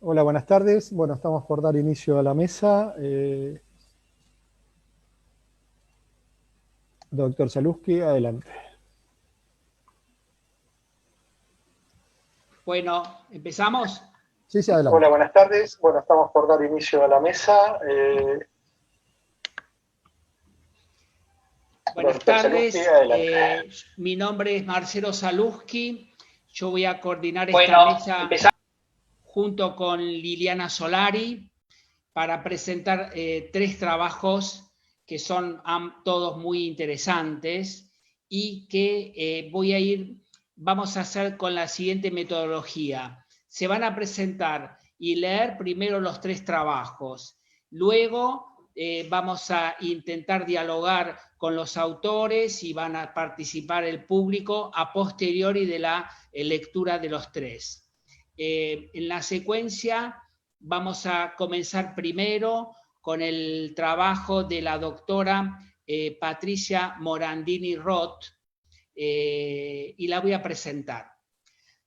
Hola, buenas tardes. Bueno, estamos por dar inicio a la mesa. Doctor Saluski, adelante. Bueno, ¿empezamos? Sí, sí, adelante. Hola, buenas tardes. Bueno, estamos por dar inicio a la mesa. Buenas Doctor Saluski, tardes, adelante. mi nombre es Marcelo Saluski. Yo voy a coordinar esta Bueno, mesa empezamos. junto con Liliana Solari para presentar tres trabajos que son todos muy interesantes y que vamos a hacer con la siguiente metodología. Se van a presentar y leer primero los tres trabajos. Luego vamos a intentar dialogar con los autores y van a participar el público a posteriori de la lectura de los tres. En la secuencia vamos a comenzar primero con el trabajo de la doctora Patricia Morandini Roth y la voy a presentar.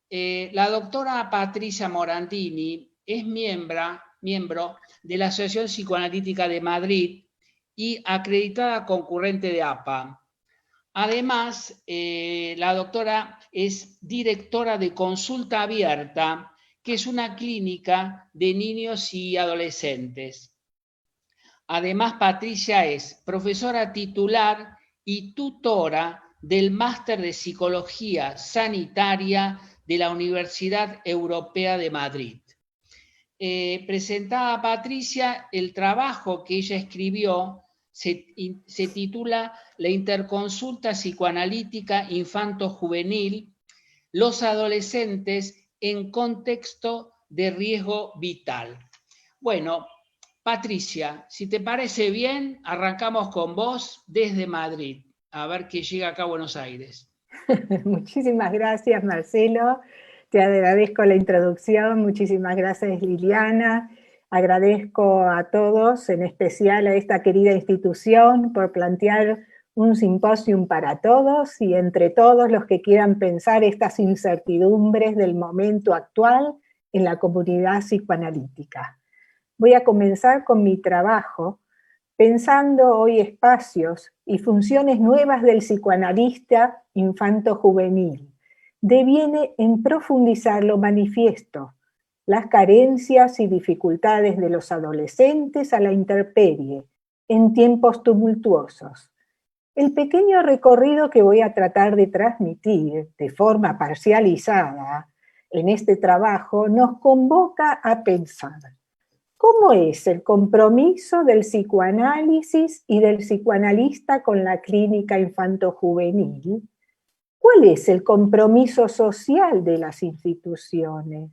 La doctora Patricia Morandini es miembro de la Asociación Psicoanalítica de Madrid y acreditada concurrente de APA. Además, la doctora es directora de Consulta Abierta, que es una clínica de niños y adolescentes. Además, Patricia es profesora titular y tutora del Máster de Psicología Sanitaria de la Universidad Europea de Madrid. Presentaba a Patricia el trabajo que ella escribió, se titula La interconsulta psicoanalítica infanto-juvenil, los adolescentes en contexto de riesgo vital. Bueno, Patricia, si te parece bien, arrancamos con vos desde Madrid, a ver qué llega acá a Buenos Aires. Muchísimas gracias, Marcelo. Te agradezco la introducción. Muchísimas gracias, Liliana. Agradezco a todos, en especial a esta querida institución, por plantear un simposium para todos y entre todos los que quieran pensar estas incertidumbres del momento actual en la comunidad psicoanalítica. Voy a comenzar con mi trabajo, pensando hoy espacios y funciones nuevas del psicoanalista infanto-juvenil. Deviene en profundizar lo manifiesto, las carencias y dificultades de los adolescentes a la intemperie, en tiempos tumultuosos. El pequeño recorrido que voy a tratar de transmitir de forma parcializada en este trabajo nos convoca a pensar. ¿Cómo es el compromiso del psicoanálisis y del psicoanalista con la clínica infanto-juvenil? ¿Cuál es el compromiso social de las instituciones?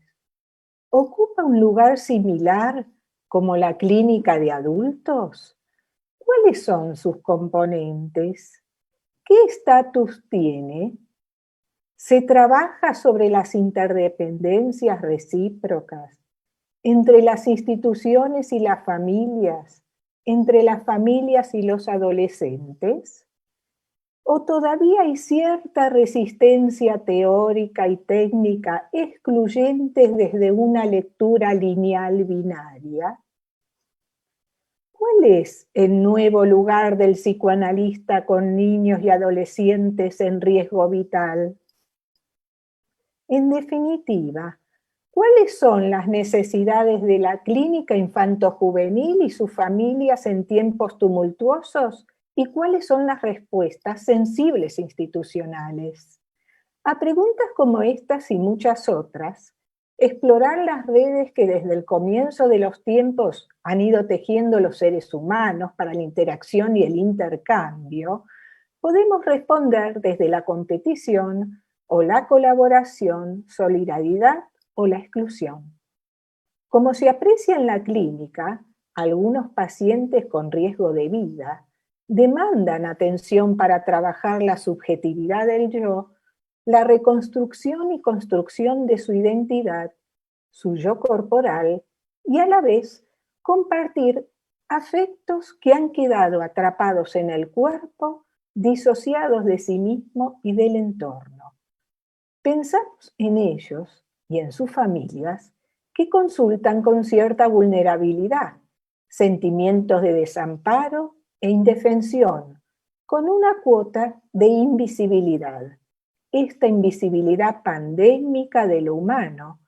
¿Ocupa un lugar similar como la clínica de adultos? ¿Cuáles son sus componentes? ¿Qué estatus tiene? ¿Se trabaja sobre las interdependencias recíprocas entre las instituciones y las familias, entre las familias y los adolescentes? ¿O todavía hay cierta resistencia teórica y técnica excluyentes desde una lectura lineal binaria? ¿Cuál es el nuevo lugar del psicoanalista con niños y adolescentes en riesgo vital? En definitiva, ¿cuáles son las necesidades de la clínica infanto-juvenil y sus familias en tiempos tumultuosos? ¿Y cuáles son las respuestas sensibles institucionales? A preguntas como estas y muchas otras, explorar las redes que desde el comienzo de los tiempos han ido tejiendo los seres humanos para la interacción y el intercambio, podemos responder desde la competición o la colaboración, solidaridad o la exclusión. Como se aprecia en la clínica, algunos pacientes con riesgo de vida demandan atención para trabajar la subjetividad del yo, la reconstrucción y construcción de su identidad, su yo corporal y a la vez compartir afectos que han quedado atrapados en el cuerpo, disociados de sí mismo y del entorno. Pensamos en ellos y en sus familias que consultan con cierta vulnerabilidad, sentimientos de desamparo e indefensión, con una cuota de invisibilidad. Esta invisibilidad pandémica de lo humano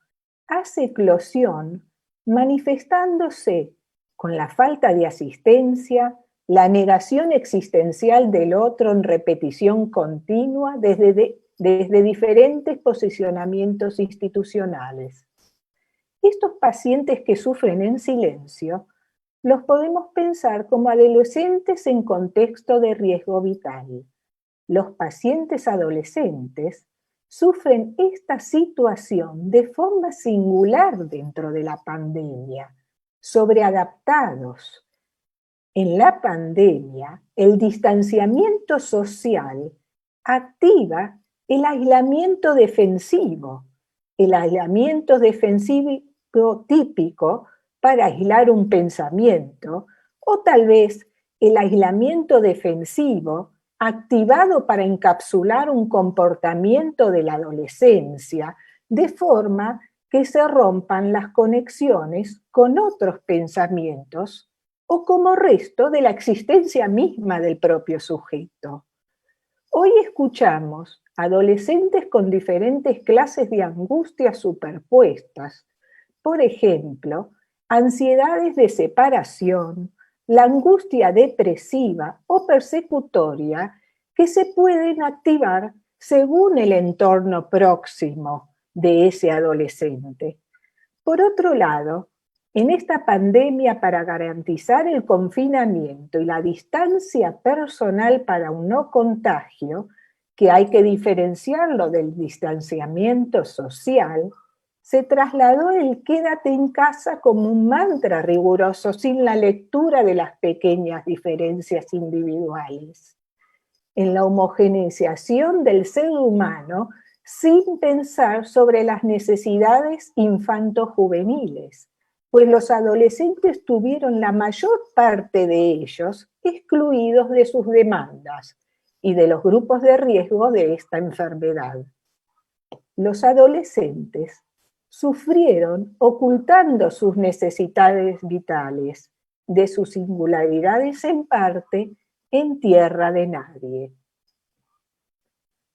hace eclosión manifestándose con la falta de asistencia, la negación existencial del otro en repetición continua desde diferentes posicionamientos institucionales. Estos pacientes que sufren en silencio los podemos pensar como adolescentes en contexto de riesgo vital. Los pacientes adolescentes sufren esta situación de forma singular dentro de la pandemia, sobreadaptados. En la pandemia, el distanciamiento social activa el aislamiento defensivo. El aislamiento defensivo típico para aislar un pensamiento, o tal vez el aislamiento defensivo activado para encapsular un comportamiento de la adolescencia, de forma que se rompan las conexiones con otros pensamientos o como resto de la existencia misma del propio sujeto. Hoy escuchamos adolescentes con diferentes clases de angustias superpuestas. Por ejemplo, ansiedades de separación, la angustia depresiva o persecutoria que se pueden activar según el entorno próximo de ese adolescente. Por otro lado, en esta pandemia, para garantizar el confinamiento y la distancia personal para un no contagio, que hay que diferenciarlo del distanciamiento social, se trasladó el quédate en casa como un mantra riguroso sin la lectura de las pequeñas diferencias individuales. En la homogeneización del ser humano sin pensar sobre las necesidades infanto-juveniles, pues los adolescentes tuvieron la mayor parte de ellos excluidos de sus demandas y de los grupos de riesgo de esta enfermedad. Los adolescentes sufrieron ocultando sus necesidades vitales, de sus singularidades en parte, en tierra de nadie.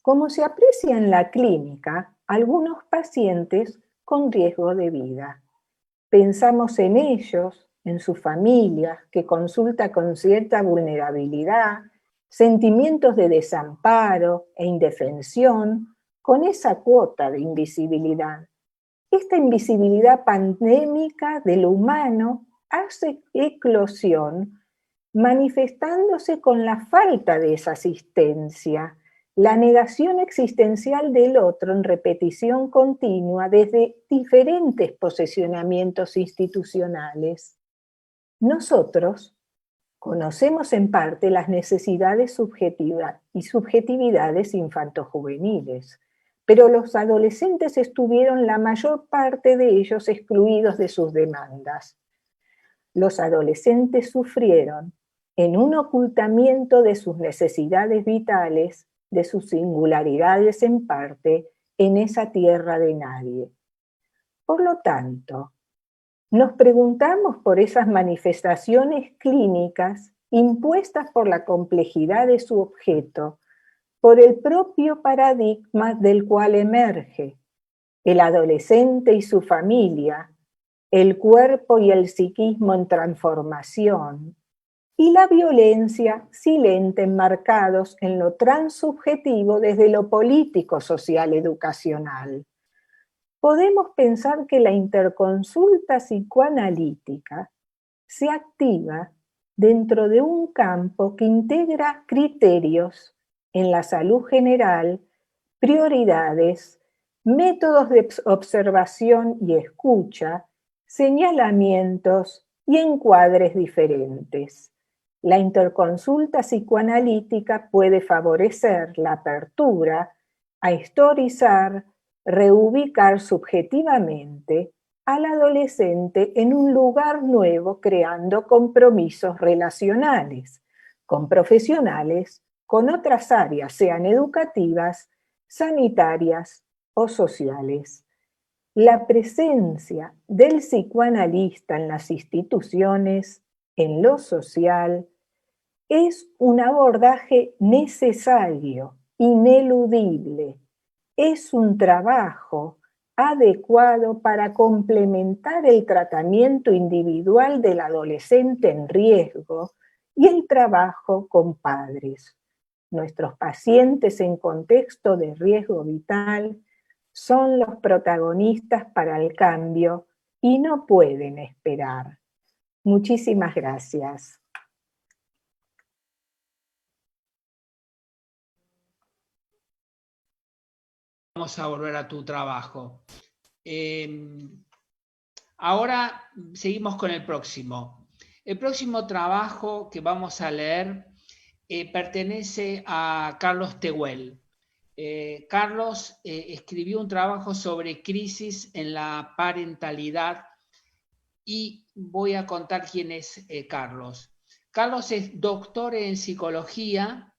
Como se aprecia en la clínica, algunos pacientes con riesgo de vida. Pensamos en ellos, en sus familias, que consulta con cierta vulnerabilidad, sentimientos de desamparo e indefensión, con esa cuota de invisibilidad. Esta invisibilidad pandémica de lo humano hace eclosión manifestándose con la falta de esa asistencia, la negación existencial del otro en repetición continua desde diferentes posicionamientos institucionales. Nosotros conocemos en parte las necesidades subjetivas y subjetividades infantojuveniles, pero los adolescentes estuvieron la mayor parte de ellos excluidos de sus demandas. Los adolescentes sufrieron en un ocultamiento de sus necesidades vitales, de sus singularidades en parte, en esa tierra de nadie. Por lo tanto, nos preguntamos por esas manifestaciones clínicas impuestas por la complejidad de su objeto, por el propio paradigma del cual emerge, el adolescente y su familia, el cuerpo y el psiquismo en transformación, y la violencia silente enmarcados en lo transubjetivo desde lo político social educacional. Podemos pensar que la interconsulta psicoanalítica se activa dentro de un campo que integra criterios en la salud general, prioridades, métodos de observación y escucha, señalamientos y encuadres diferentes. La interconsulta psicoanalítica puede favorecer la apertura a historizar, reubicar subjetivamente al adolescente en un lugar nuevo, creando compromisos relacionales con profesionales, con otras áreas, sean educativas, sanitarias o sociales. la presencia del psicoanalista en las instituciones, en lo social, es un abordaje necesario, ineludible. Es un trabajo adecuado para complementar el tratamiento individual del adolescente en riesgo y el trabajo con padres. Nuestros pacientes en contexto de riesgo vital son los protagonistas para el cambio y no pueden esperar. Muchísimas gracias. Vamos a volver a tu trabajo. Ahora seguimos con el próximo. El próximo trabajo que vamos a leer pertenece a Carlos Tehuel. Carlos escribió un trabajo sobre crisis en la parentalidad y voy a contar quién es Carlos. Carlos es doctor en psicología,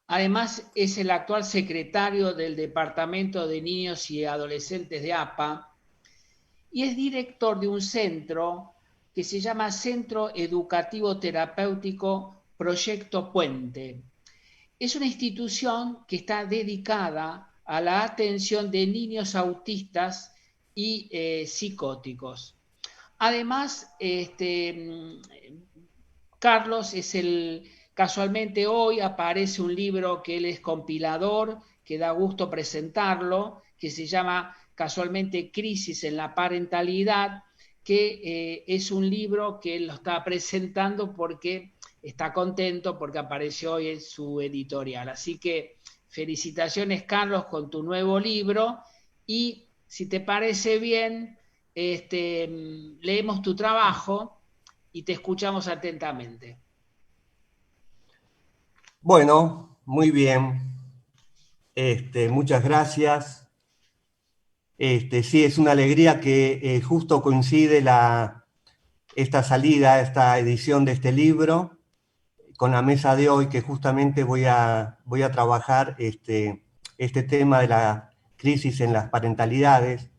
además es el actual secretario del Departamento de Niños y Adolescentes de APA y es director de un centro que se llama Centro Educativo Terapéutico Proyecto Puente. Es una institución que está dedicada a la atención de niños autistas y psicóticos. Además, Carlos casualmente hoy aparece un libro que él es compilador, que da gusto presentarlo, que se llama casualmente Crisis en la Parentalidad, que es un libro que él lo está presentando porque está contento porque apareció hoy en su editorial. Así que felicitaciones, Carlos, con tu nuevo libro y si te parece bien, leemos tu trabajo y te escuchamos atentamente. Bueno, muy bien. Muchas gracias. Sí, es una alegría que justo coincide esta salida, esta edición de este libro, con la mesa de hoy, que justamente voy a trabajar este tema de la crisis en las parentalidades.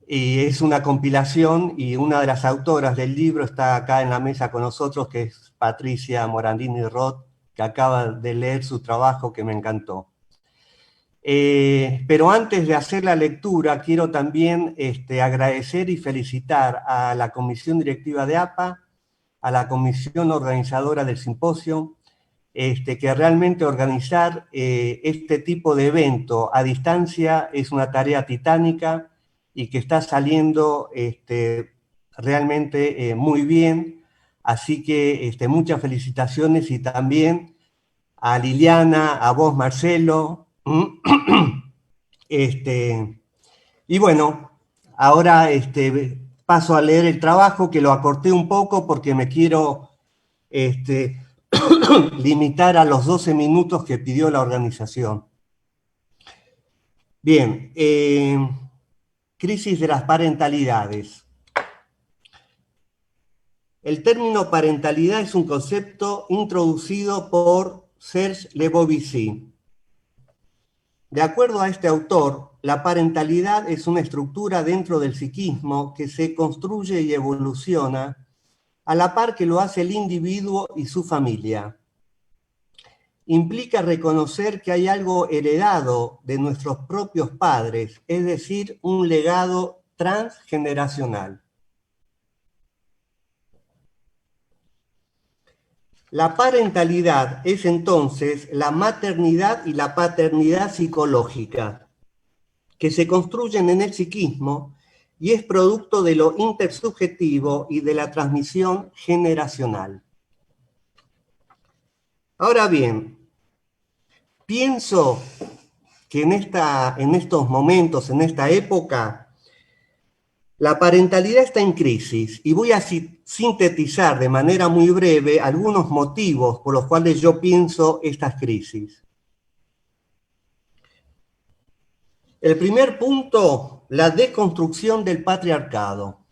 Y es una compilación y una de las autoras del libro está acá en la mesa con nosotros, que es Patricia Morandini Roth, que acaba de leer su trabajo que me encantó. Pero antes de hacer la lectura, quiero también agradecer y felicitar a la Comisión Directiva de APA, a la Comisión Organizadora del Simposio, que realmente organizar este tipo de evento a distancia es una tarea titánica y que está saliendo realmente muy bien. Así que muchas felicitaciones y también a Liliana, a vos, Marcelo. Y bueno, ahora paso a leer el trabajo, que lo acorté un poco porque me quiero limitar a los 12 minutos que pidió la organización. Bien, crisis de las parentalidades. El término parentalidad es un concepto introducido por Serge Lebovici. De acuerdo a este autor, la parentalidad es una estructura dentro del psiquismo que se construye y evoluciona a la par que lo hace el individuo y su familia. Implica reconocer que hay algo heredado de nuestros propios padres, es decir, un legado transgeneracional. La parentalidad es entonces la maternidad y la paternidad psicológica, que se construyen en el psiquismo y es producto de lo intersubjetivo y de la transmisión generacional. Ahora bien, pienso que en estos momentos, en esta época, la parentalidad está en crisis y voy a sintetizar de manera muy breve algunos motivos por los cuales yo pienso estas crisis. El primer punto, la deconstrucción del patriarcado.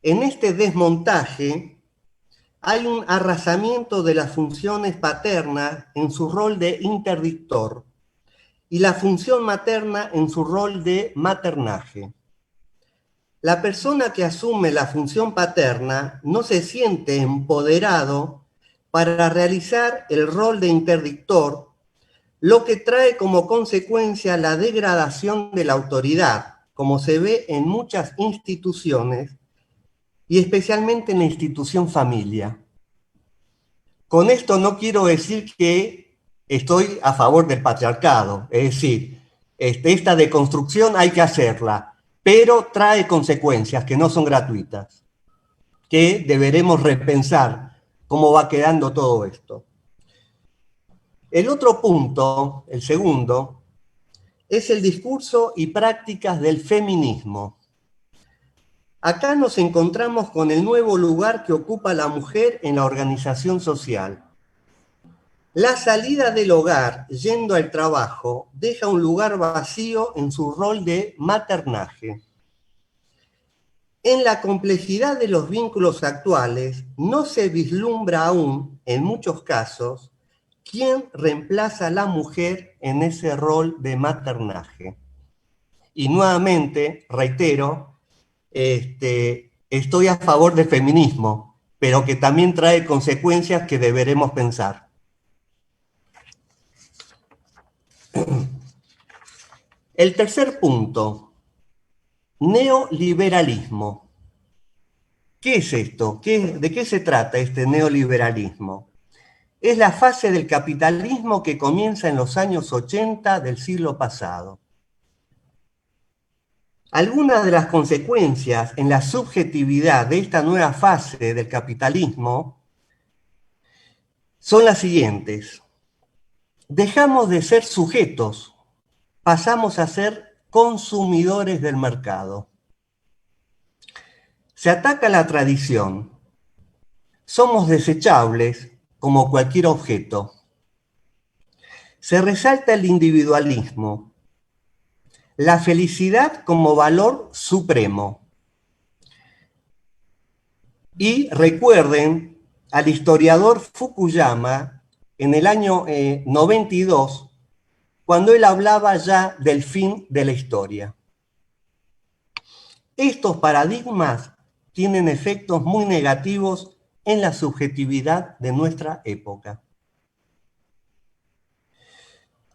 En este desmontaje hay un arrasamiento de las funciones paternas en su rol de interdictor y la función materna en su rol de maternaje. La persona que asume la función paterna no se siente empoderado para realizar el rol de interdictor, lo que trae como consecuencia la degradación de la autoridad, como se ve en muchas instituciones y especialmente en la institución familia. Con esto no quiero decir que estoy a favor del patriarcado, es decir, esta deconstrucción hay que hacerla, pero trae consecuencias que no son gratuitas, que deberemos repensar cómo va quedando todo esto. El otro punto, el segundo, es el discurso y prácticas del feminismo. Acá nos encontramos con el nuevo lugar que ocupa la mujer en la organización social. La salida del hogar yendo al trabajo deja un lugar vacío en su rol de maternaje. En la complejidad de los vínculos actuales no se vislumbra aún, en muchos casos, quién reemplaza a la mujer en ese rol de maternaje. Y nuevamente, reitero, estoy a favor del feminismo, pero que también trae consecuencias que deberemos pensar. El tercer punto, neoliberalismo. ¿Qué es esto? ¿De qué se trata este neoliberalismo? Es la fase del capitalismo que comienza en los años 80 del siglo pasado. Algunas de las consecuencias en la subjetividad de esta nueva fase del capitalismo son las siguientes. Dejamos de ser sujetos, pasamos a ser consumidores del mercado. Se ataca la tradición. Somos desechables como cualquier objeto. Se resalta el individualismo. La felicidad como valor supremo. Y recuerden al historiador Fukuyama en el año 92, cuando él hablaba ya del fin de la historia. Estos paradigmas tienen efectos muy negativos en la subjetividad de nuestra época.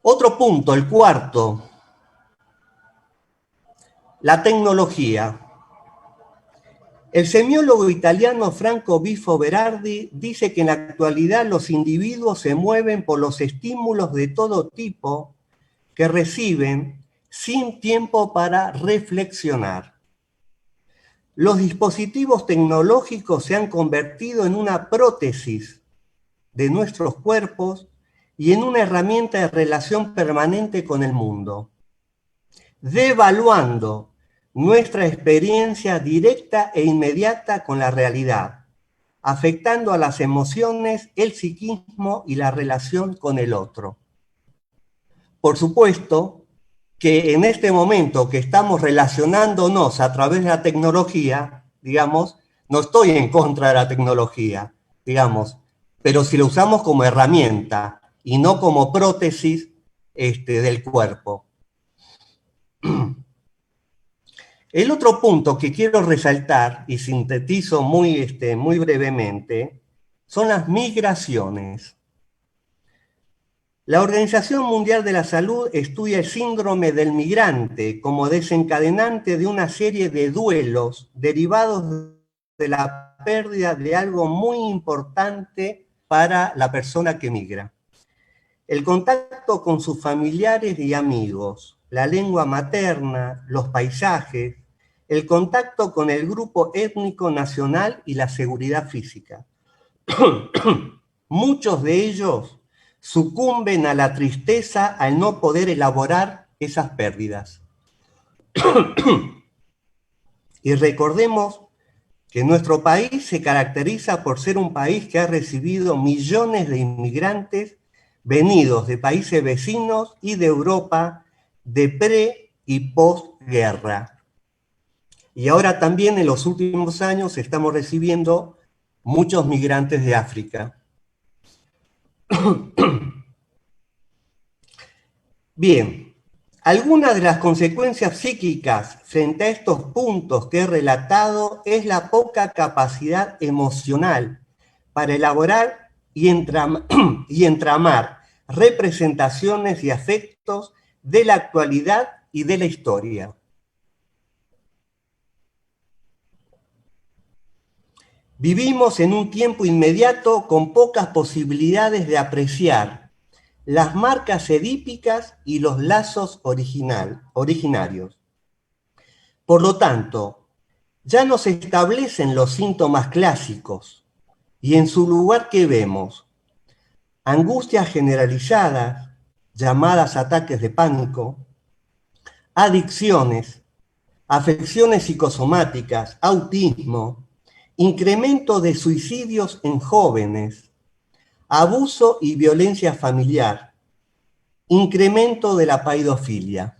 Otro punto, el cuarto, la tecnología. El semiólogo italiano Franco Bifo Berardi dice que en la actualidad los individuos se mueven por los estímulos de todo tipo que reciben sin tiempo para reflexionar. Los dispositivos tecnológicos se han convertido en una prótesis de nuestros cuerpos y en una herramienta de relación permanente con el mundo, devaluando nuestra experiencia directa e inmediata con la realidad, afectando a las emociones, el psiquismo y la relación con el otro. Por supuesto que en este momento que estamos relacionándonos a través de la tecnología, digamos, no estoy en contra de la tecnología, digamos, pero si lo usamos como herramienta y no como prótesis del cuerpo. El otro punto que quiero resaltar, y sintetizo muy brevemente, son las migraciones. La Organización Mundial de la Salud estudia el síndrome del migrante como desencadenante de una serie de duelos derivados de la pérdida de algo muy importante para la persona que migra. El contacto con sus familiares y amigos, la lengua materna, los paisajes, el contacto con el grupo étnico nacional y la seguridad física. Muchos de ellos sucumben a la tristeza al no poder elaborar esas pérdidas. Y recordemos que nuestro país se caracteriza por ser un país que ha recibido millones de inmigrantes venidos de países vecinos y de Europa de pre- y postguerra. Y ahora también en los últimos años estamos recibiendo muchos migrantes de África. Bien, algunas de las consecuencias psíquicas frente a estos puntos que he relatado es la poca capacidad emocional para elaborar y entramar representaciones y afectos de la actualidad y de la historia. Vivimos en un tiempo inmediato con pocas posibilidades de apreciar las marcas edípicas y los lazos originarios. Por lo tanto, ya no se establecen los síntomas clásicos y en su lugar, ¿qué vemos? Angustias generalizadas, llamadas ataques de pánico, adicciones, afecciones psicosomáticas, autismo, incremento de suicidios en jóvenes, abuso y violencia familiar, incremento de la paidofilia.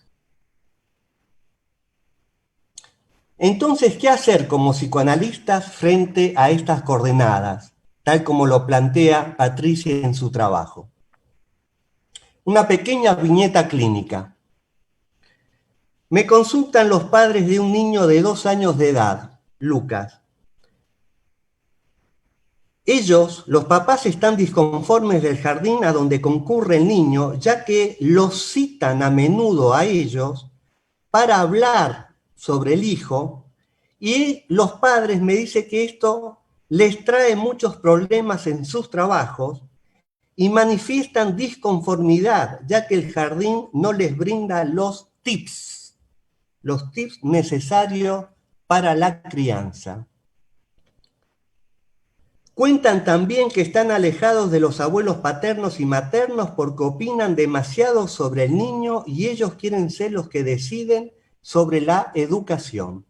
Entonces, ¿qué hacer como psicoanalistas frente a estas coordenadas, tal como lo plantea Patricia en su trabajo? Una pequeña viñeta clínica. Me consultan los padres de un niño de 2 años de edad, Lucas. Ellos, los papás, están disconformes del jardín a donde concurre el niño, ya que los citan a menudo a ellos para hablar sobre el hijo, y los padres me dicen que esto les trae muchos problemas en sus trabajos y manifiestan disconformidad, ya que el jardín no les brinda los tips necesarios para la crianza. Cuentan también que están alejados de los abuelos paternos y maternos porque opinan demasiado sobre el niño y ellos quieren ser los que deciden sobre la educación.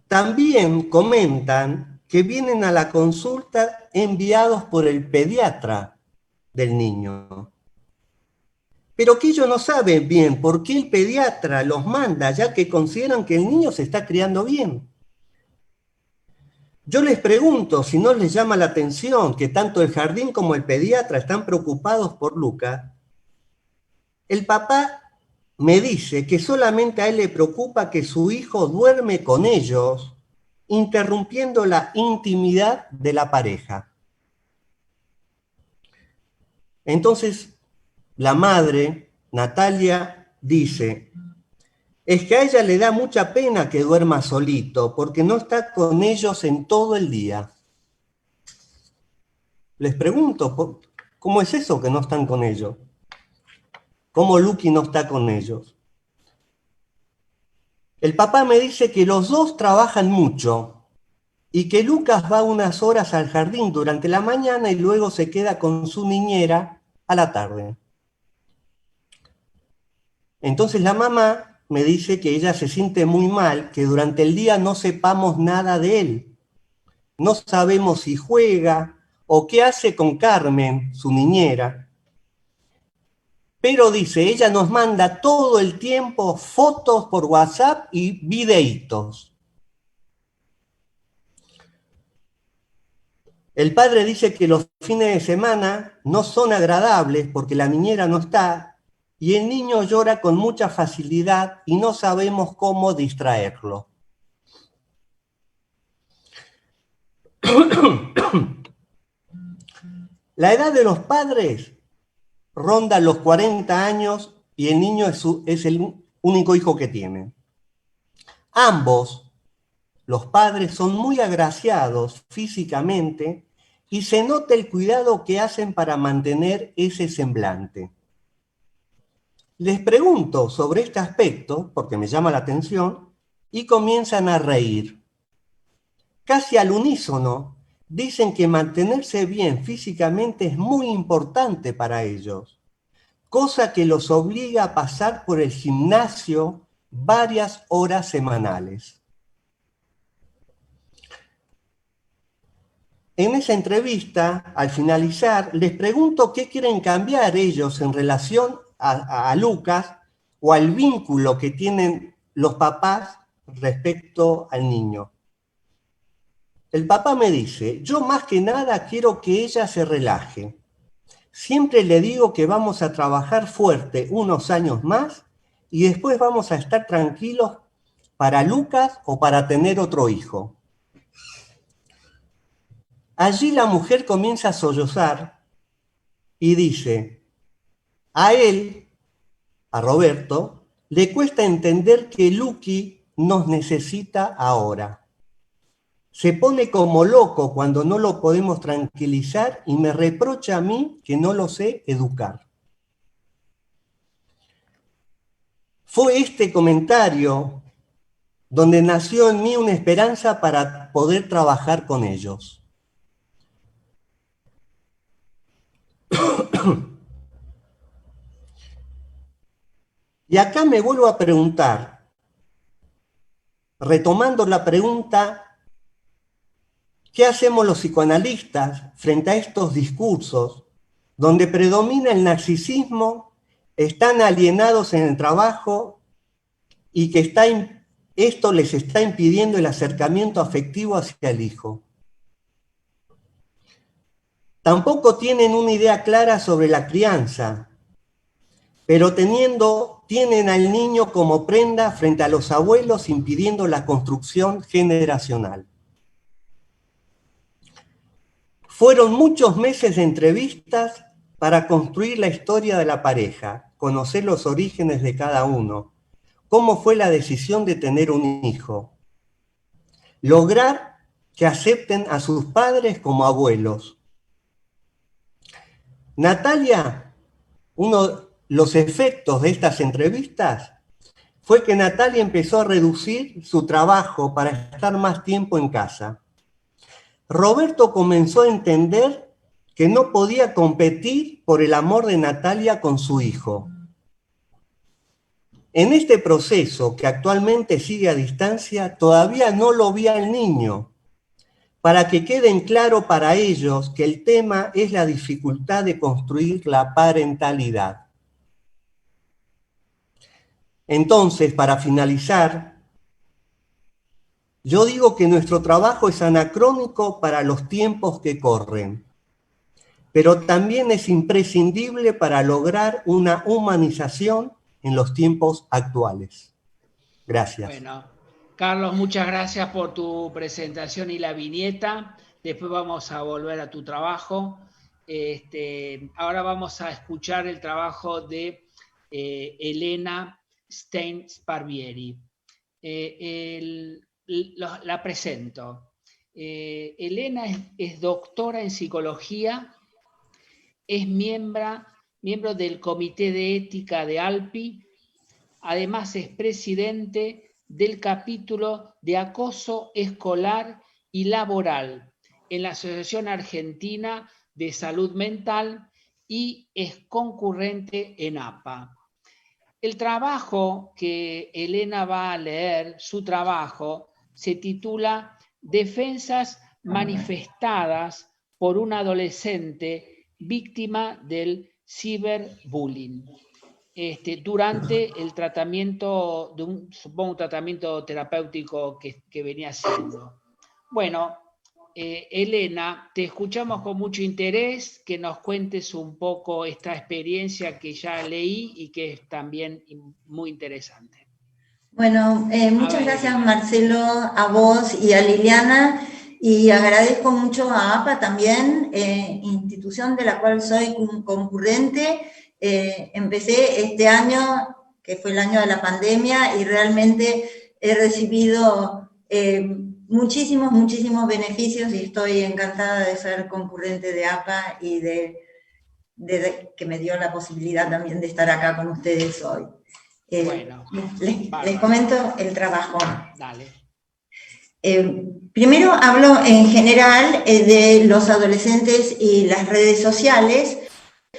También comentan que vienen a la consulta enviados por el pediatra del niño, pero que ellos no saben bien por qué el pediatra los manda, ya que consideran que el niño se está criando bien. Yo les pregunto si no les llama la atención que tanto el jardín como el pediatra están preocupados por Lucas. El papá me dice que solamente a él le preocupa que su hijo duerme con ellos, interrumpiendo la intimidad de la pareja. Entonces, la madre, Natalia, dice, es que a ella le da mucha pena que duerma solito, porque no está con ellos en todo el día. Les pregunto, ¿cómo es eso que no están con ellos? ¿Cómo Luqui no está con ellos? El papá me dice que los dos trabajan mucho y que Lucas va unas horas al jardín durante la mañana y luego se queda con su niñera a la tarde. Entonces la mamá me dice que ella se siente muy mal, que durante el día no sepamos nada de él. No sabemos si juega o qué hace con Carmen, su niñera. Pero dice, ella nos manda todo el tiempo fotos por WhatsApp y videitos. El padre dice que los fines de semana no son agradables porque la niñera no está y el niño llora con mucha facilidad y no sabemos cómo distraerlo. La edad de los padres ronda los 40 años y el niño es el único hijo que tiene. Ambos, los padres, son muy agraciados físicamente y se nota el cuidado que hacen para mantener ese semblante. Les pregunto sobre este aspecto, porque me llama la atención, y comienzan a reír. Casi al unísono, dicen que mantenerse bien físicamente es muy importante para ellos, cosa que los obliga a pasar por el gimnasio varias horas semanales. En esa entrevista, al finalizar, les pregunto qué quieren cambiar ellos en relación a Lucas o al vínculo que tienen los papás respecto al niño. El papá me dice, yo más que nada quiero que ella se relaje, siempre le digo que vamos a trabajar fuerte unos años más y después vamos a estar tranquilos para Lucas o para tener otro hijo. Allí la mujer comienza a sollozar y dice, a él, a Roberto, le cuesta entender que Luqui nos necesita ahora. Se pone como loco cuando no lo podemos tranquilizar y me reprocha a mí que no lo sé educar. Fue este comentario donde nació en mí una esperanza para poder trabajar con ellos. Y acá me vuelvo a preguntar, retomando la pregunta, ¿qué hacemos los psicoanalistas frente a estos discursos donde predomina el narcisismo, están alienados en el trabajo y que esto les está impidiendo el acercamiento afectivo hacia el hijo? Tampoco tienen una idea clara sobre la crianza, pero tienen al niño como prenda frente a los abuelos, impidiendo la construcción generacional. Fueron muchos meses de entrevistas para construir la historia de la pareja, conocer los orígenes de cada uno, cómo fue la decisión de tener un hijo, lograr que acepten a sus padres como abuelos. Natalia, los efectos de estas entrevistas fue que Natalia empezó a reducir su trabajo para estar más tiempo en casa. Roberto comenzó a entender que no podía competir por el amor de Natalia con su hijo. En este proceso, que actualmente sigue a distancia, todavía no lo vi al niño, para que queden claro para ellos que el tema es la dificultad de construir la parentalidad. Entonces, para finalizar, yo digo que nuestro trabajo es anacrónico para los tiempos que corren, pero también es imprescindible para lograr una humanización en los tiempos actuales. Gracias. Bueno, Carlos, muchas gracias por tu presentación y la viñeta. Después vamos a volver a tu trabajo. Ahora vamos a escuchar el trabajo de Elena Stein-Sparvieri. La presento. Elena es doctora en psicología, es miembro del Comité de Ética de ALPI, además es presidente del capítulo de acoso escolar y laboral en la Asociación Argentina de Salud Mental y es concurrente en APA. El trabajo que Elena va a leer, su trabajo, se titula Defensas manifestadas por un adolescente víctima del ciberbullying durante el tratamiento un tratamiento terapéutico que venía haciendo. Bueno, Elena, te escuchamos con mucho interés, que nos cuentes un poco esta experiencia que ya leí y que es también muy interesante. Bueno, muchas gracias Marcelo, a vos y a Liliana, y agradezco mucho a APA también, institución de la cual soy concurrente. Empecé este año, que fue el año de la pandemia, y realmente he recibido muchísimos beneficios y estoy encantada de ser concurrente de APA y de que me dio la posibilidad también de estar acá con ustedes hoy. Bueno, les comento el trabajo. Dale. Primero hablo en general de los adolescentes y las redes sociales,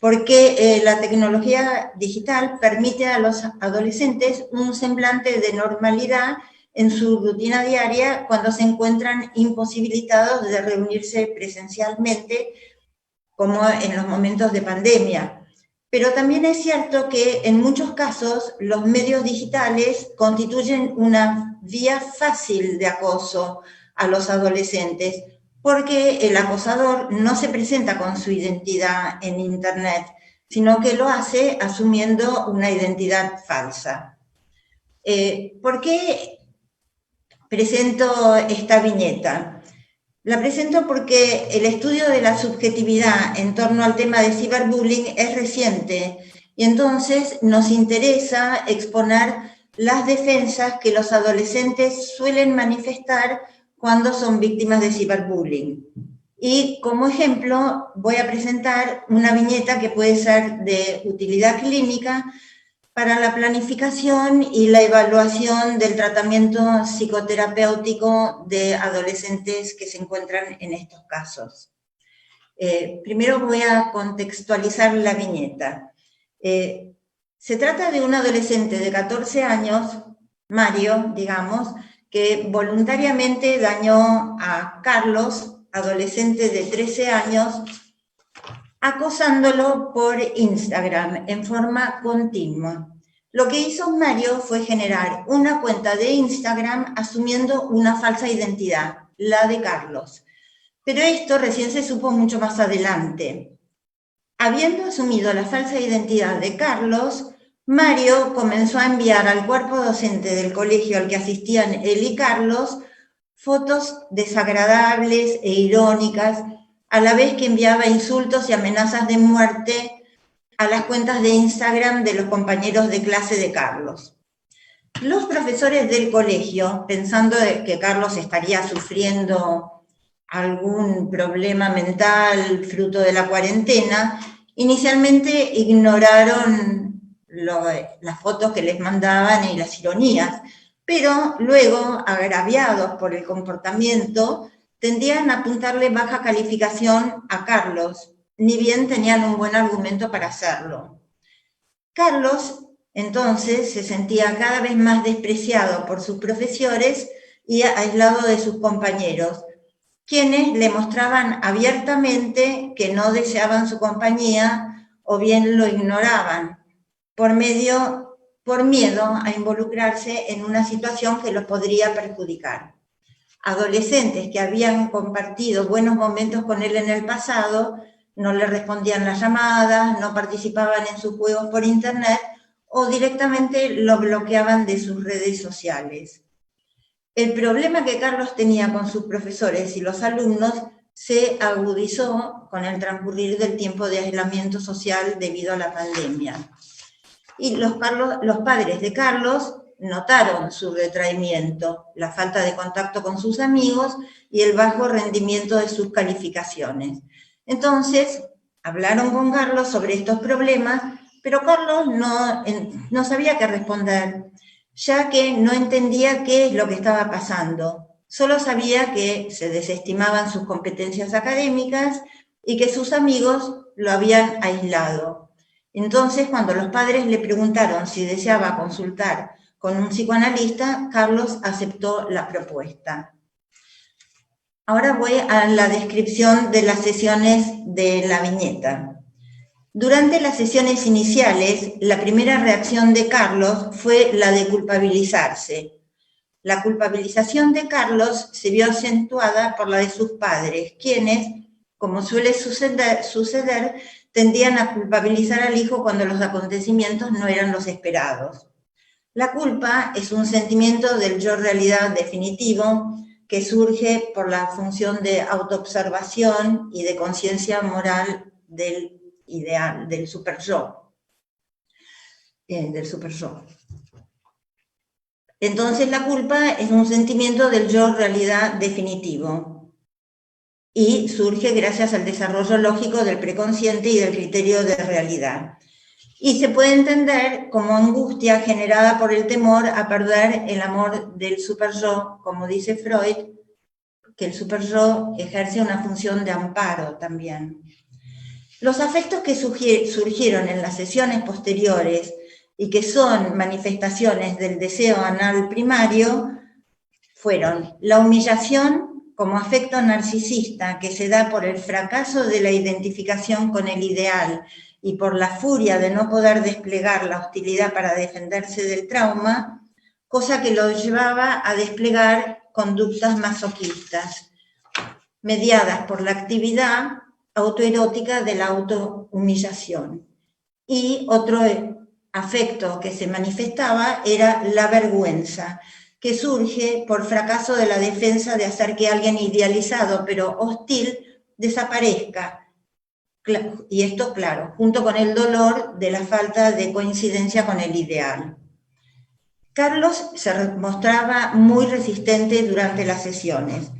porque la tecnología digital permite a los adolescentes un semblante de normalidad en su rutina diaria cuando se encuentran imposibilitados de reunirse presencialmente, como en los momentos de pandemia. Pero también es cierto que en muchos casos los medios digitales constituyen una vía fácil de acoso a los adolescentes, porque el acosador no se presenta con su identidad en Internet, sino que lo hace asumiendo una identidad falsa. ¿Por qué presento esta viñeta? La presento porque el estudio de la subjetividad en torno al tema de ciberbullying es reciente y entonces nos interesa exponer las defensas que los adolescentes suelen manifestar cuando son víctimas de ciberbullying. Y como ejemplo voy a presentar una viñeta que puede ser de utilidad clínica para la planificación y la evaluación del tratamiento psicoterapéutico de adolescentes que se encuentran en estos casos. Primero voy a contextualizar la viñeta. Se trata de un adolescente de 14 años, Mario, digamos, que voluntariamente dañó a Carlos, adolescente de 13 años, acosándolo por Instagram en forma continua. Lo que hizo Mario fue generar una cuenta de Instagram asumiendo una falsa identidad, la de Carlos. Pero esto recién se supo mucho más adelante. Habiendo asumido la falsa identidad de Carlos, Mario comenzó a enviar al cuerpo docente del colegio al que asistían él y Carlos fotos desagradables e irónicas, a la vez que enviaba insultos y amenazas de muerte a las cuentas de Instagram de los compañeros de clase de Carlos. Los profesores del colegio, pensando que Carlos estaría sufriendo algún problema mental fruto de la cuarentena, inicialmente ignoraron las fotos que les mandaban y las ironías, pero luego, agraviados por el comportamiento, tendían a apuntarle baja calificación a Carlos, ni bien tenían un buen argumento para hacerlo. Carlos, entonces, se sentía cada vez más despreciado por sus profesores y aislado de sus compañeros, quienes le mostraban abiertamente que no deseaban su compañía o bien lo ignoraban, por miedo a involucrarse en una situación que los podría perjudicar. Adolescentes que habían compartido buenos momentos con él en el pasado no le respondían las llamadas, no participaban en sus juegos por internet o directamente lo bloqueaban de sus redes sociales. El problema que Carlos tenía con sus profesores y los alumnos se agudizó con el transcurrir del tiempo de aislamiento social debido a la pandemia. Y los padres de Carlos notaron su retraimiento, la falta de contacto con sus amigos y el bajo rendimiento de sus calificaciones. Entonces, hablaron con Carlos sobre estos problemas, pero Carlos no sabía qué responder, ya que no entendía qué es lo que estaba pasando. Solo sabía que se desestimaban sus competencias académicas y que sus amigos lo habían aislado. Entonces, cuando los padres le preguntaron si deseaba consultar con un psicoanalista, Carlos aceptó la propuesta. Ahora voy a la descripción de las sesiones de la viñeta. Durante las sesiones iniciales, la primera reacción de Carlos fue la de culpabilizarse. La culpabilización de Carlos se vio acentuada por la de sus padres, quienes, como suele suceder, tendían a culpabilizar al hijo cuando los acontecimientos no eran los esperados. La culpa es un sentimiento del yo-realidad definitivo que surge por la función de autoobservación y de conciencia moral del ideal, del super-yo. Entonces la culpa es un sentimiento del yo-realidad definitivo y surge gracias al desarrollo lógico del preconsciente y del criterio de realidad. Y se puede entender como angustia generada por el temor a perder el amor del superyo, como dice Freud, que el superyo ejerce una función de amparo también. Los afectos que surgieron en las sesiones posteriores y que son manifestaciones del deseo anal primario fueron la humillación como afecto narcisista que se da por el fracaso de la identificación con el ideal y por la furia de no poder desplegar la hostilidad para defenderse del trauma, cosa que lo llevaba a desplegar conductas masoquistas. mediadas por la actividad autoerótica de la autohumillación. Y otro afecto que se manifestaba era la vergüenza, que surge por fracaso de la defensa de hacer que alguien idealizado pero hostil desaparezca. Y esto, claro, junto con el dolor de la falta de coincidencia con el ideal. Carlos se mostraba muy resistente durante las sesiones,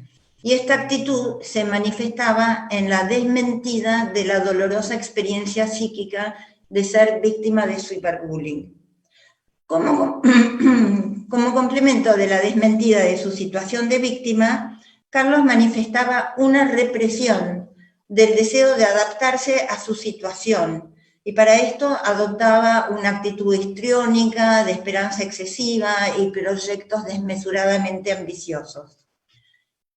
y esta actitud se manifestaba en la desmentida de la dolorosa experiencia psíquica de ser víctima de ciberbullying. Como complemento de la desmentida de su situación de víctima, Carlos manifestaba una represión del deseo de adaptarse a su situación, y para esto adoptaba una actitud histriónica, de esperanza excesiva y proyectos desmesuradamente ambiciosos.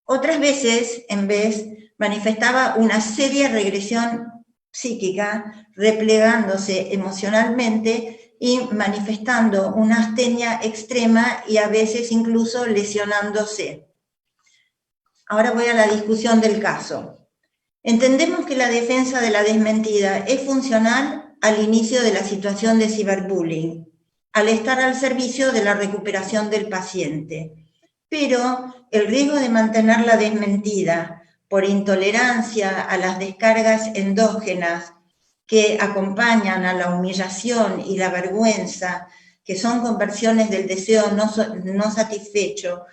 Otras veces, en vez, manifestaba una seria regresión psíquica, replegándose emocionalmente y manifestando una astenia extrema y a veces incluso lesionándose. Ahora voy a la discusión del caso. Entendemos que la defensa de la desmentida es funcional al inicio de la situación de ciberbullying, al estar al servicio de la recuperación del paciente. Pero el riesgo de mantener la desmentida por intolerancia a las descargas endógenas que acompañan a la humillación y la vergüenza, que son conversiones del deseo no satisfecho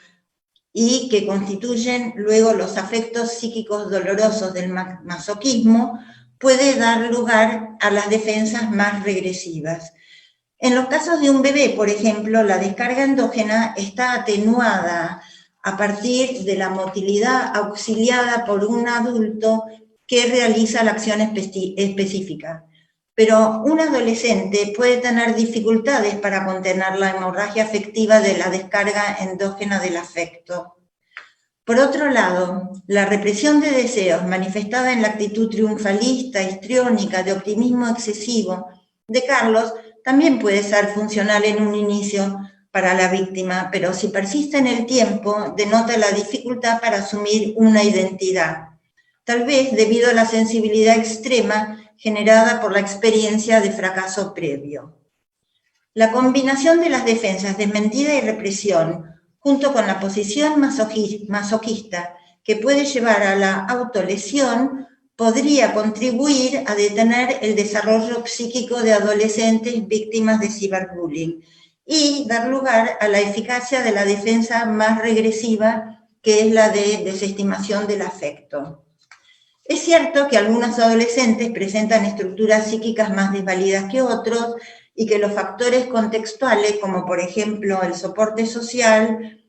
y que constituyen luego los afectos psíquicos dolorosos del masoquismo, puede dar lugar a las defensas más regresivas. En los casos de un bebé, por ejemplo, la descarga endógena está atenuada a partir de la motilidad auxiliada por un adulto que realiza la acción específica. Pero un adolescente puede tener dificultades para contener la hemorragia afectiva de la descarga endógena del afecto. Por otro lado, la represión de deseos manifestada en la actitud triunfalista, histriónica, de optimismo excesivo de Carlos también puede ser funcional en un inicio para la víctima, pero si persiste en el tiempo, denota la dificultad para asumir una identidad, tal vez debido a la sensibilidad extrema generada por la experiencia de fracaso previo. La combinación de las defensas de mentira y represión, junto con la posición masoquista que puede llevar a la autolesión, podría contribuir a detener el desarrollo psíquico de adolescentes víctimas de ciberbullying y dar lugar a la eficacia de la defensa más regresiva, que es la de desestimación del afecto. Es cierto que algunos adolescentes presentan estructuras psíquicas más desvalidas que otros y que los factores contextuales, como por ejemplo el soporte social,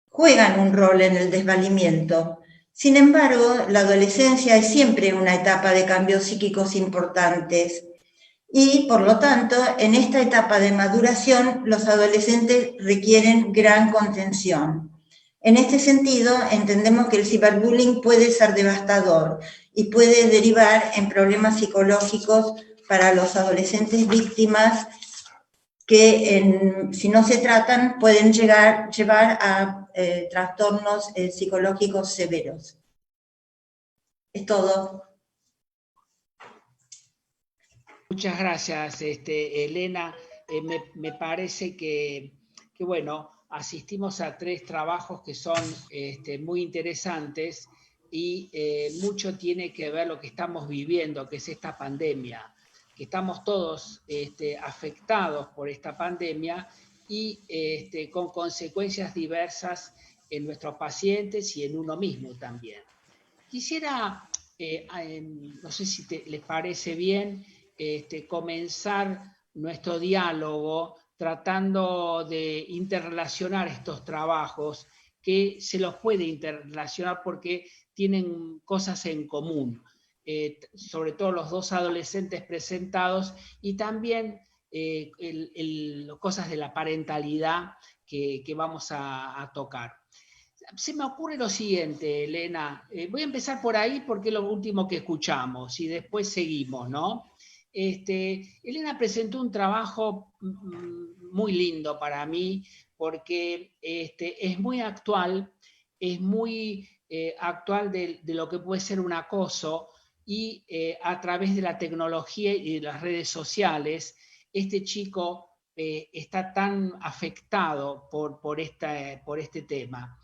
juegan un rol en el desvalimiento. Sin embargo, la adolescencia es siempre una etapa de cambios psíquicos importantes y, por lo tanto, en esta etapa de maduración, los adolescentes requieren gran contención. En este sentido, entendemos que el ciberbullying puede ser devastador y puede derivar en problemas psicológicos para los adolescentes víctimas que, si no se tratan, pueden llevar a trastornos psicológicos severos. Es todo. Muchas gracias, Elena. Me parece que, bueno, asistimos a 3 trabajos que son muy interesantes y mucho tiene que ver lo que estamos viviendo, que es esta pandemia, que estamos todos afectados por esta pandemia y con consecuencias diversas en nuestros pacientes y en uno mismo también. Quisiera, no sé si les parece bien, comenzar nuestro diálogo tratando de interrelacionar estos trabajos, que se los puede interrelacionar porque tienen cosas en común, sobre todo los 2 adolescentes presentados y también cosas de la parentalidad que vamos a tocar. Se me ocurre lo siguiente, Elena, voy a empezar por ahí porque es lo último que escuchamos y después seguimos, ¿no? Elena presentó un trabajo muy lindo para mí porque es muy actual, es muy actual de lo que puede ser un acoso y a través de la tecnología y de las redes sociales, este chico está tan afectado por este tema.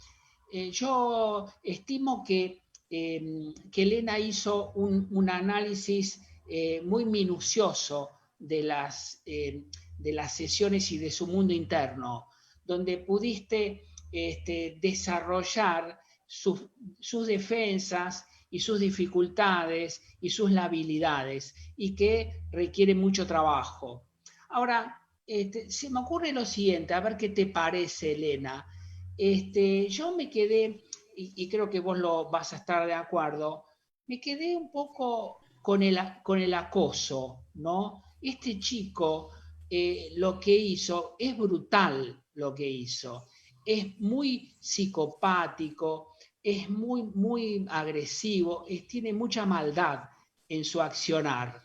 Yo estimo que Elena hizo un análisis muy minucioso de las sesiones y de su mundo interno, donde pudiste desarrollar sus defensas y sus dificultades y sus labilidades, y que requiere mucho trabajo. Ahora, se me ocurre lo siguiente, a ver qué te parece, Elena. Yo me quedé, y creo que vos lo vas a estar de acuerdo, me quedé un poco con el acoso, ¿no? Este chico lo que hizo es brutal, lo que hizo. Es muy psicopático, es muy, muy agresivo, tiene mucha maldad en su accionar.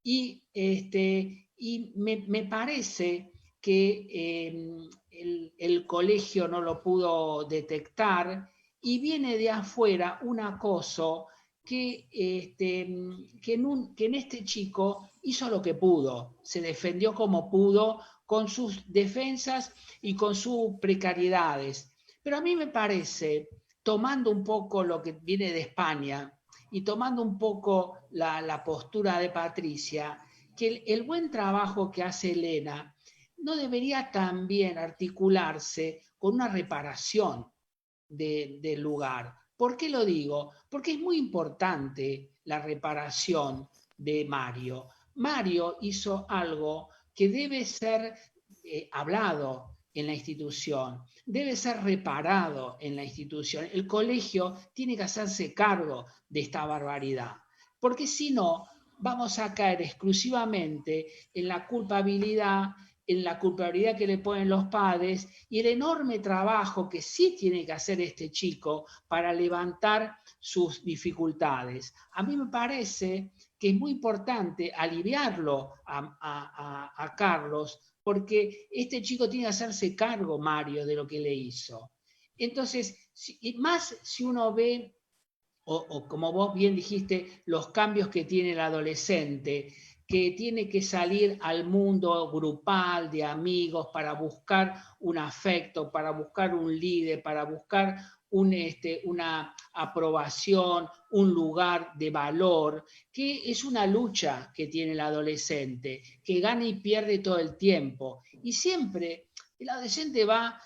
Y me parece que el colegio no lo pudo detectar y viene de afuera un acoso que en este chico hizo lo que pudo, se defendió como pudo con sus defensas y con sus precariedades. Pero a mí me parece, tomando un poco lo que viene de España y tomando un poco la postura de Patricia, que el buen trabajo que hace Elena no debería también articularse con una reparación del lugar. ¿Por qué lo digo? Porque es muy importante la reparación de Mario. Mario hizo algo que debe ser hablado en la institución, debe ser reparado en la institución. El colegio tiene que hacerse cargo de esta barbaridad, porque si no, vamos a caer exclusivamente en la culpabilidad que le ponen los padres y el enorme trabajo que sí tiene que hacer este chico para levantar sus dificultades. A mí me parece que es muy importante aliviarlo a Carlos, porque este chico tiene que hacerse cargo, Mario, de lo que le hizo. Entonces, más si uno ve, o como vos bien dijiste, los cambios que tiene el adolescente, que tiene que salir al mundo grupal de amigos para buscar un afecto, para buscar un líder, para buscar una aprobación, un lugar de valor, que es una lucha que tiene el adolescente, que gana y pierde todo el tiempo. Y siempre el adolescente va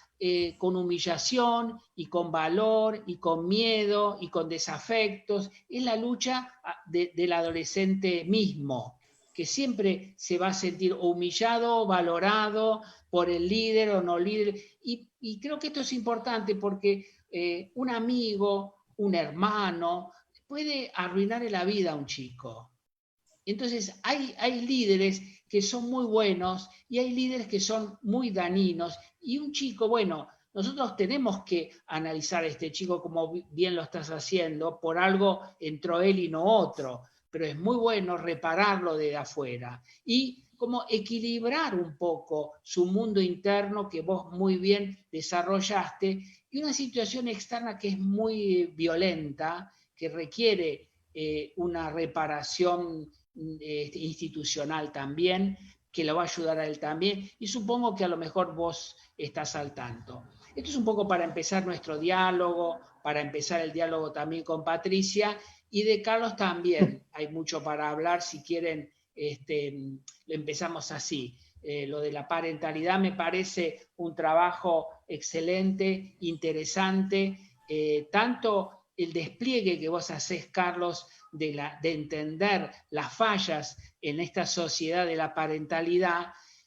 con humillación y con valor y con miedo y con desafectos. Es la lucha del adolescente mismo, que siempre se va a sentir humillado, valorado por el líder o no líder. Y creo que esto es importante porque un amigo, un hermano, puede arruinarle la vida a un chico. Entonces hay líderes que son muy buenos y hay líderes que son muy dañinos. Y un chico, bueno, nosotros tenemos que analizar a este chico como bien lo estás haciendo, por algo entró él y no otro, pero es muy bueno repararlo desde afuera y como equilibrar un poco su mundo interno que vos muy bien desarrollaste y una situación externa que es muy violenta, que requiere una reparación institucional también, que lo va a ayudar a él también, y supongo que a lo mejor vos estás al tanto. Esto es un poco para empezar nuestro diálogo, para empezar el diálogo también con Patricia, y de Carlos también hay mucho para hablar, si quieren, lo empezamos así. Lo de la parentalidad me parece un trabajo excelente, interesante, tanto el despliegue que vos hacés, Carlos, de entender las fallas en esta sociedad de la parentalidad,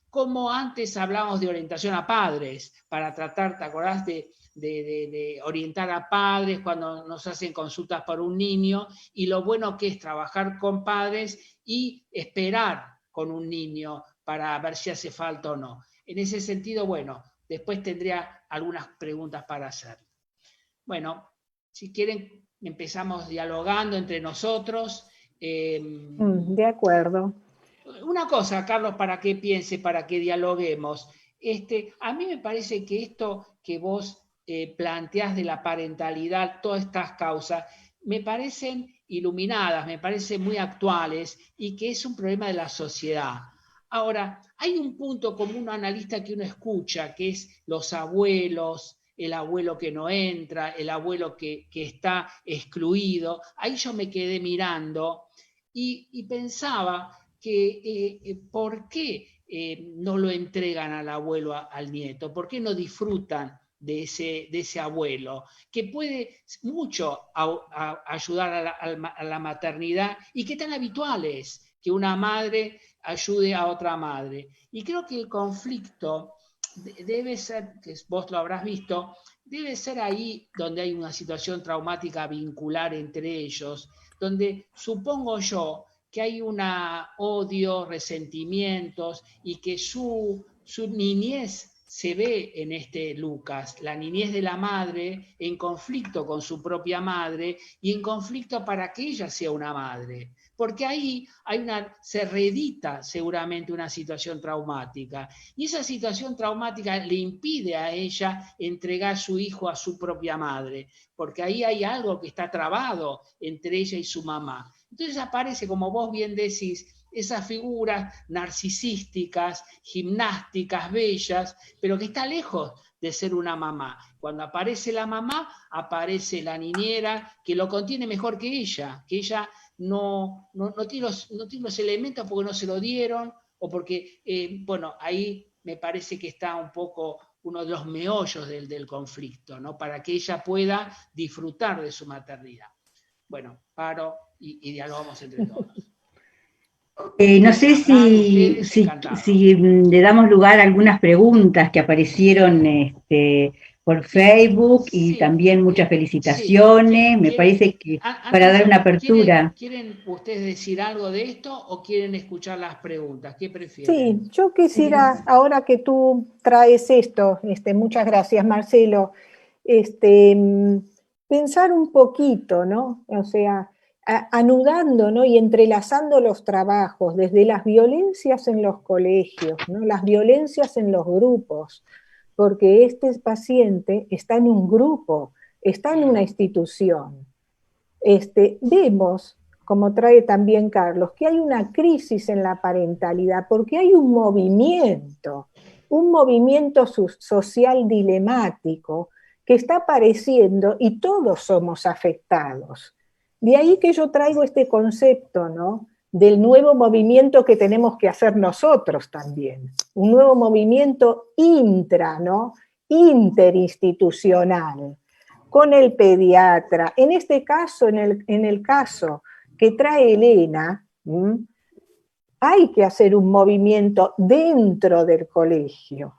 como antes hablábamos de orientación a padres, para tratar, ¿te acordás de orientar a padres cuando nos hacen consultas por un niño? Y lo bueno que es trabajar con padres y esperar con un niño para ver si hace falta o no. En ese sentido, bueno, después tendría algunas preguntas para hacer. Bueno, si quieren, empezamos dialogando entre nosotros. De acuerdo. Una cosa, Carlos, para que piense, para que dialoguemos. A mí me parece que esto que vos planteás de la parentalidad, todas estas causas, me parecen iluminadas, me parecen muy actuales y que es un problema de la sociedad. Ahora, hay un punto como un analista que uno escucha, que es los abuelos, el abuelo que no entra, el abuelo que está excluido. Ahí yo me quedé mirando y pensaba que ¿por qué no lo entregan al abuelo, al nieto? ¿Por qué no disfrutan de ese abuelo? Que puede mucho ayudar a la maternidad y que tan habitual es que una madre ayude a otra madre. Y creo que el conflicto debe ser, que vos lo habrás visto, debe ser ahí donde hay una situación traumática vincular entre ellos, donde supongo yo que hay un odio, resentimientos y que su niñez se ve en Lucas, la niñez de la madre en conflicto con su propia madre y en conflicto para que ella sea una madre. Porque ahí se reedita seguramente una situación traumática. Y esa situación traumática le impide a ella entregar su hijo a su propia madre, porque ahí hay algo que está trabado entre ella y su mamá. Entonces aparece, como vos bien decís, esas figuras narcisísticas, gimnásticas, bellas, pero que está lejos de ser una mamá. Cuando aparece la mamá, aparece la niñera que lo contiene mejor que ella no tiene los elementos porque no se lo dieron, o porque, ahí me parece que está un poco uno de los meollos del conflicto, ¿no? Para que ella pueda disfrutar de su maternidad. Bueno, paro y dialogamos entre todos. No sé si le damos lugar a algunas preguntas que aparecieron por Facebook y también muchas felicitaciones. Me parece que para dar una apertura. ¿Quieren ustedes decir algo de esto o quieren escuchar las preguntas? ¿Qué prefieren? Sí, yo quisiera, ahora que tú traes esto, muchas gracias Marcelo, pensar un poquito, ¿no? O sea, anudando, ¿no? Y entrelazando los trabajos, desde las violencias en los colegios, ¿no? Las violencias en los grupos, porque este paciente está en un grupo, está en una institución. Vemos, como trae también Carlos, que hay una crisis en la parentalidad, porque hay un movimiento social dilemático que está apareciendo y todos somos afectados. De ahí que yo traigo este concepto, ¿no? Del nuevo movimiento que tenemos que hacer nosotros también. Un nuevo movimiento interinstitucional, con el pediatra. En este caso, en el caso que trae Elena, hay que hacer un movimiento dentro del colegio.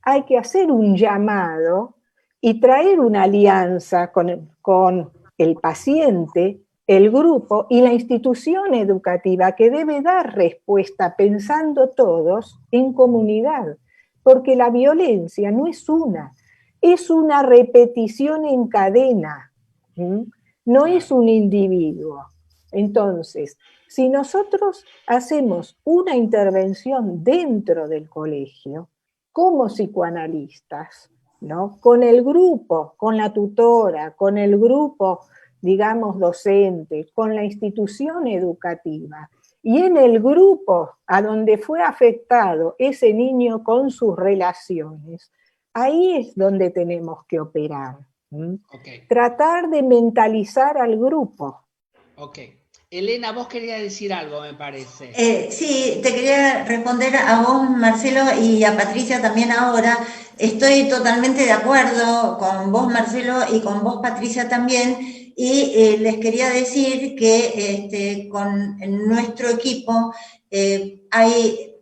Hay que hacer un llamado y traer una alianza con el paciente, el grupo y la institución educativa que debe dar respuesta pensando todos en comunidad, porque la violencia no es una repetición en cadena, no es un individuo. Entonces, si nosotros hacemos una intervención dentro del colegio, como psicoanalistas, ¿no? Con el grupo, con la tutora, con el grupo, digamos, docente, con la institución educativa, y en el grupo a donde fue afectado ese niño con sus relaciones, ahí es donde tenemos que operar. Okay. Tratar de mentalizar al grupo. Ok. Elena, vos querías decir algo, me parece. Sí, te quería responder a vos, Marcelo, y a Patricia también ahora. Estoy totalmente de acuerdo con vos, Marcelo, y con vos, Patricia, también. Y les quería decir que en nuestro equipo hay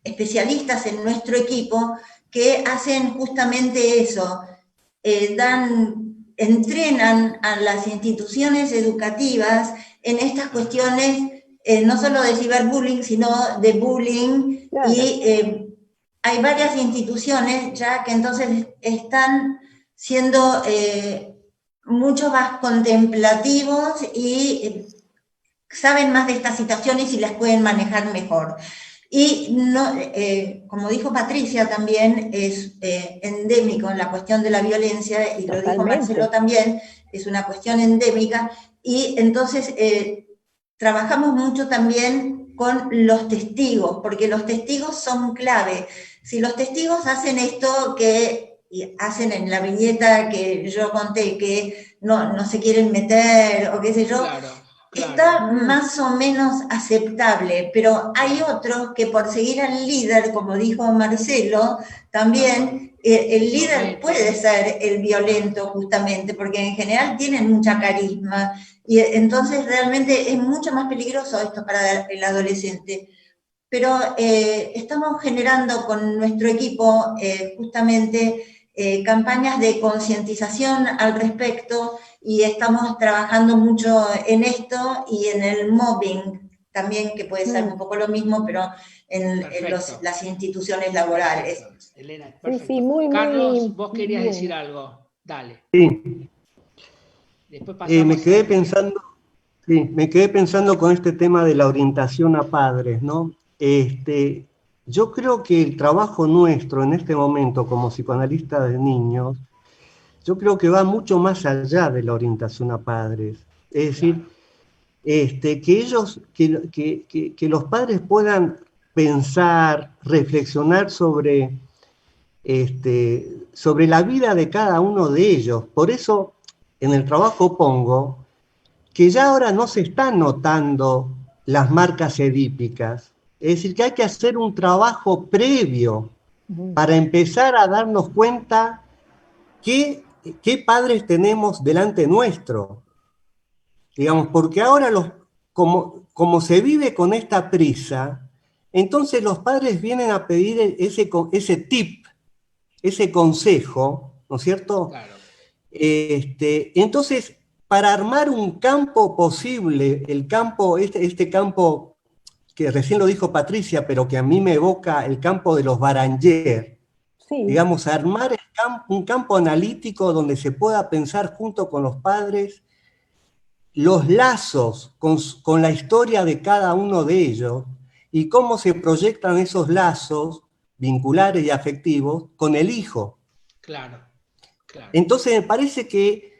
especialistas en nuestro equipo que hacen justamente eso, entrenan a las instituciones educativas en estas cuestiones, no solo de ciberbullying, sino de bullying, claro. Y hay varias instituciones ya que entonces están siendo mucho más contemplativos y saben más de estas situaciones y las pueden manejar mejor. Y no, como dijo Patricia también, es endémico en la cuestión de la violencia, y lo dijo Marcelo también, es una cuestión endémica, y entonces trabajamos mucho también con los testigos, porque los testigos son clave. Si los testigos hacen esto que hacen en la viñeta que yo conté, que no se quieren meter, o qué sé yo, claro. Está más o menos aceptable, pero hay otros que por seguir al líder, como dijo Marcelo, también el líder puede ser el violento justamente, porque en general tienen mucha carisma, y entonces realmente es mucho más peligroso esto para el adolescente. Pero estamos generando con nuestro equipo justamente campañas de concientización al respecto, y estamos trabajando mucho en esto y en el mobbing también, que puede ser un poco lo mismo, pero en las instituciones laborales. Elena, perfecto. Sí, Carlos, vos querías decir algo. Dale. Sí. Después pasamos me quedé pensando con este tema de la orientación a padres, ¿no? Yo creo que el trabajo nuestro en este momento como psicoanalista de niños, yo creo que va mucho más allá de la orientación a padres. Es decir, que los padres puedan pensar, reflexionar sobre la vida de cada uno de ellos. Por eso en el trabajo pongo que ya ahora no se están notando las marcas edípicas. Es decir, que hay que hacer un trabajo previo para empezar a darnos cuenta qué padres tenemos delante nuestro. Digamos, porque ahora como se vive con esta prisa, entonces los padres vienen a pedir ese tip, ese consejo, ¿no es cierto? Claro. Entonces, para armar un campo posible, el campo, este campo que recién lo dijo Patricia, pero que a mí me evoca el campo de los Baranger, digamos, armar un campo analítico donde se pueda pensar junto con los padres los lazos con la historia de cada uno de ellos y cómo se proyectan esos lazos vinculares y afectivos con el hijo. Claro. Entonces me parece que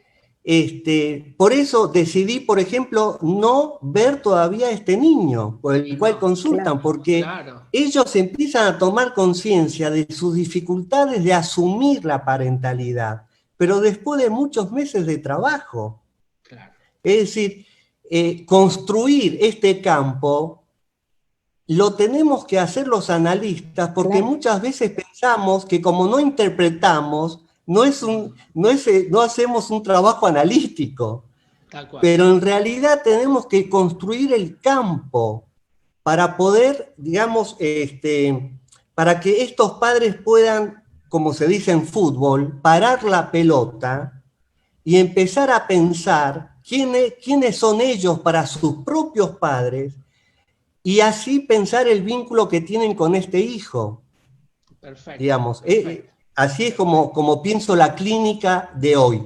por eso decidí, por ejemplo, no ver todavía a este niño por el cual consultan, porque ellos empiezan a tomar conciencia de sus dificultades de asumir la parentalidad, pero después de muchos meses de trabajo. Claro. Es decir, construir este campo lo tenemos que hacer los analistas, porque muchas veces pensamos que como no interpretamos, no hacemos un trabajo analítico, pero en realidad tenemos que construir el campo para poder, digamos, para que estos padres puedan, como se dice en fútbol, parar la pelota y empezar a pensar quiénes son ellos para sus propios padres y así pensar el vínculo que tienen con este hijo. Perfecto. Digamos, así es como pienso la clínica de hoy.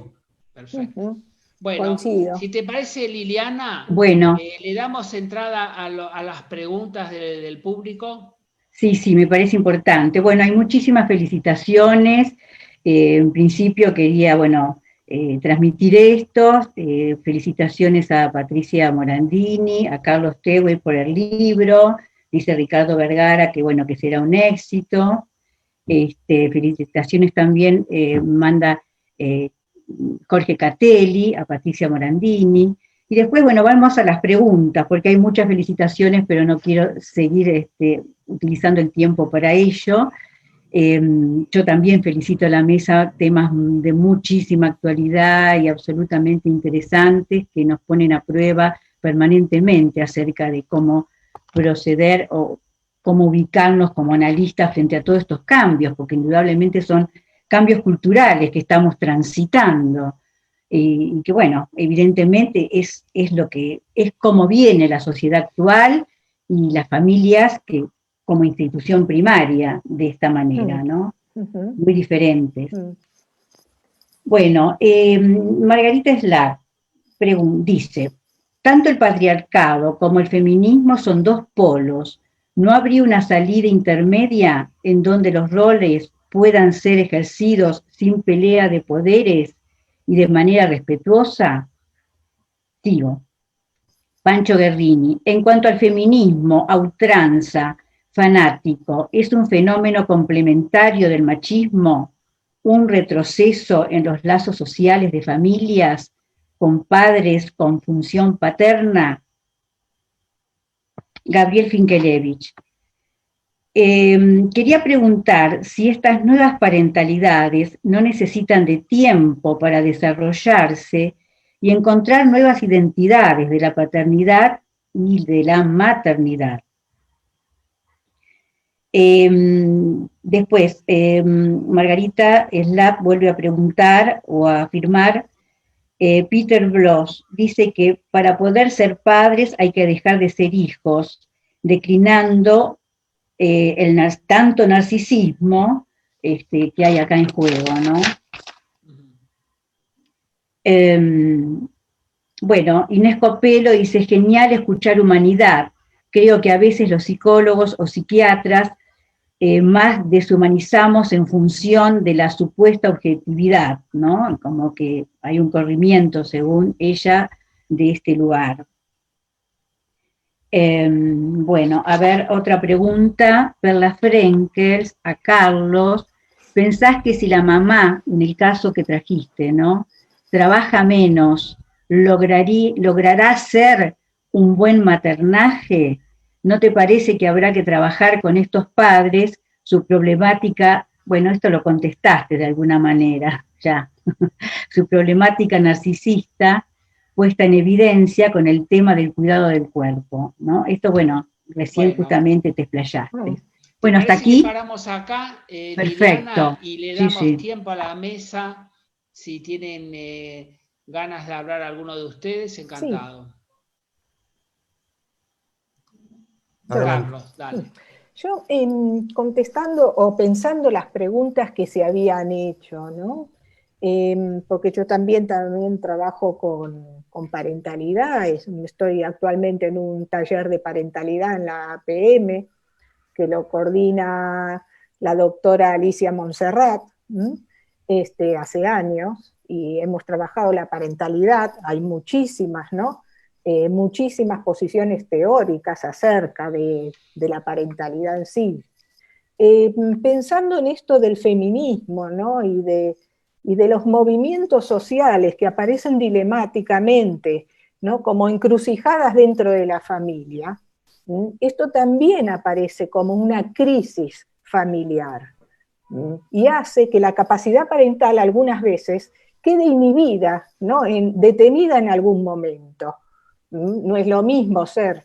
Perfecto. Bueno, si te parece, Liliana, ¿le damos entrada a las preguntas del público? Sí, me parece importante. Bueno, hay muchísimas felicitaciones. En principio quería, transmitir esto. Felicitaciones a Patricia Morandini, a Carlos Tehuel por el libro. Dice Ricardo Vergara que será un éxito. Felicitaciones también manda Jorge Catelli, a Patricia Morandini, y después, vamos a las preguntas, porque hay muchas felicitaciones, pero no quiero seguir utilizando el tiempo para ello. Yo también felicito a la mesa, temas de muchísima actualidad y absolutamente interesantes, que nos ponen a prueba permanentemente acerca de cómo proceder o cómo ubicarnos como analistas frente a todos estos cambios, porque indudablemente son cambios culturales que estamos transitando, y que evidentemente es lo que es como viene la sociedad actual y las familias que como institución primaria de esta manera, ¿no? Muy diferentes. Margarita Slack dice, tanto el patriarcado como el feminismo son dos polos ¿No habría una salida intermedia en donde los roles puedan ser ejercidos sin pelea de poderes y de manera respetuosa? Sigo. Pancho Guerrini, en cuanto al feminismo, a ultranza, fanático, ¿es un fenómeno complementario del machismo? ¿Un retroceso en los lazos sociales de familias con padres con función paterna? Gabriel Finkelevich. Quería preguntar si estas nuevas parentalidades no necesitan de tiempo para desarrollarse y encontrar nuevas identidades de la paternidad y de la maternidad. Después, Margarita Slapp vuelve a preguntar o a afirmar, Peter Bloss dice que para poder ser padres hay que dejar de ser hijos, declinando tanto narcisismo que hay acá en juego, ¿no? Bueno, Inés Copelo dice, genial escuchar humanidad. Creo que a veces los psicólogos o psiquiatras más deshumanizamos en función de la supuesta objetividad, ¿no? Como que hay un corrimiento, según ella, de este lugar. Bueno, a ver, otra pregunta, Perla Frenkels, a Carlos. ¿Pensás que si la mamá, en el caso que trajiste, ¿no?, trabaja menos, logrará ser un buen maternaje? ¿No te parece que habrá que trabajar con estos padres su problemática? Bueno, esto lo contestaste de alguna manera, ya. Su problemática narcisista puesta en evidencia con el tema del cuidado del cuerpo, ¿no? Esto, bueno, recién justamente te explayaste. Bueno, hasta aquí. Paramos acá, perfecto. Liliana, y le damos tiempo a la mesa. Si tienen ganas de hablar alguno de ustedes, encantado. Sí. Carlos, dale. Yo, contestando o pensando las preguntas que se habían hecho, ¿no? Porque yo también trabajo con parentalidad, estoy actualmente en un taller de parentalidad en la APM, que lo coordina la doctora Alicia Montserrat, hace años, y hemos trabajado la parentalidad, hay muchísimas, ¿no? Muchísimas posiciones teóricas acerca de la parentalidad en sí. Pensando en esto del feminismo, ¿no?, y de los movimientos sociales que aparecen dilemáticamente, ¿no?, como encrucijadas dentro de la familia, esto también aparece como una crisis familiar, y hace que la capacidad parental algunas veces quede inhibida, ¿no?, detenida en algún momento. No es lo mismo ser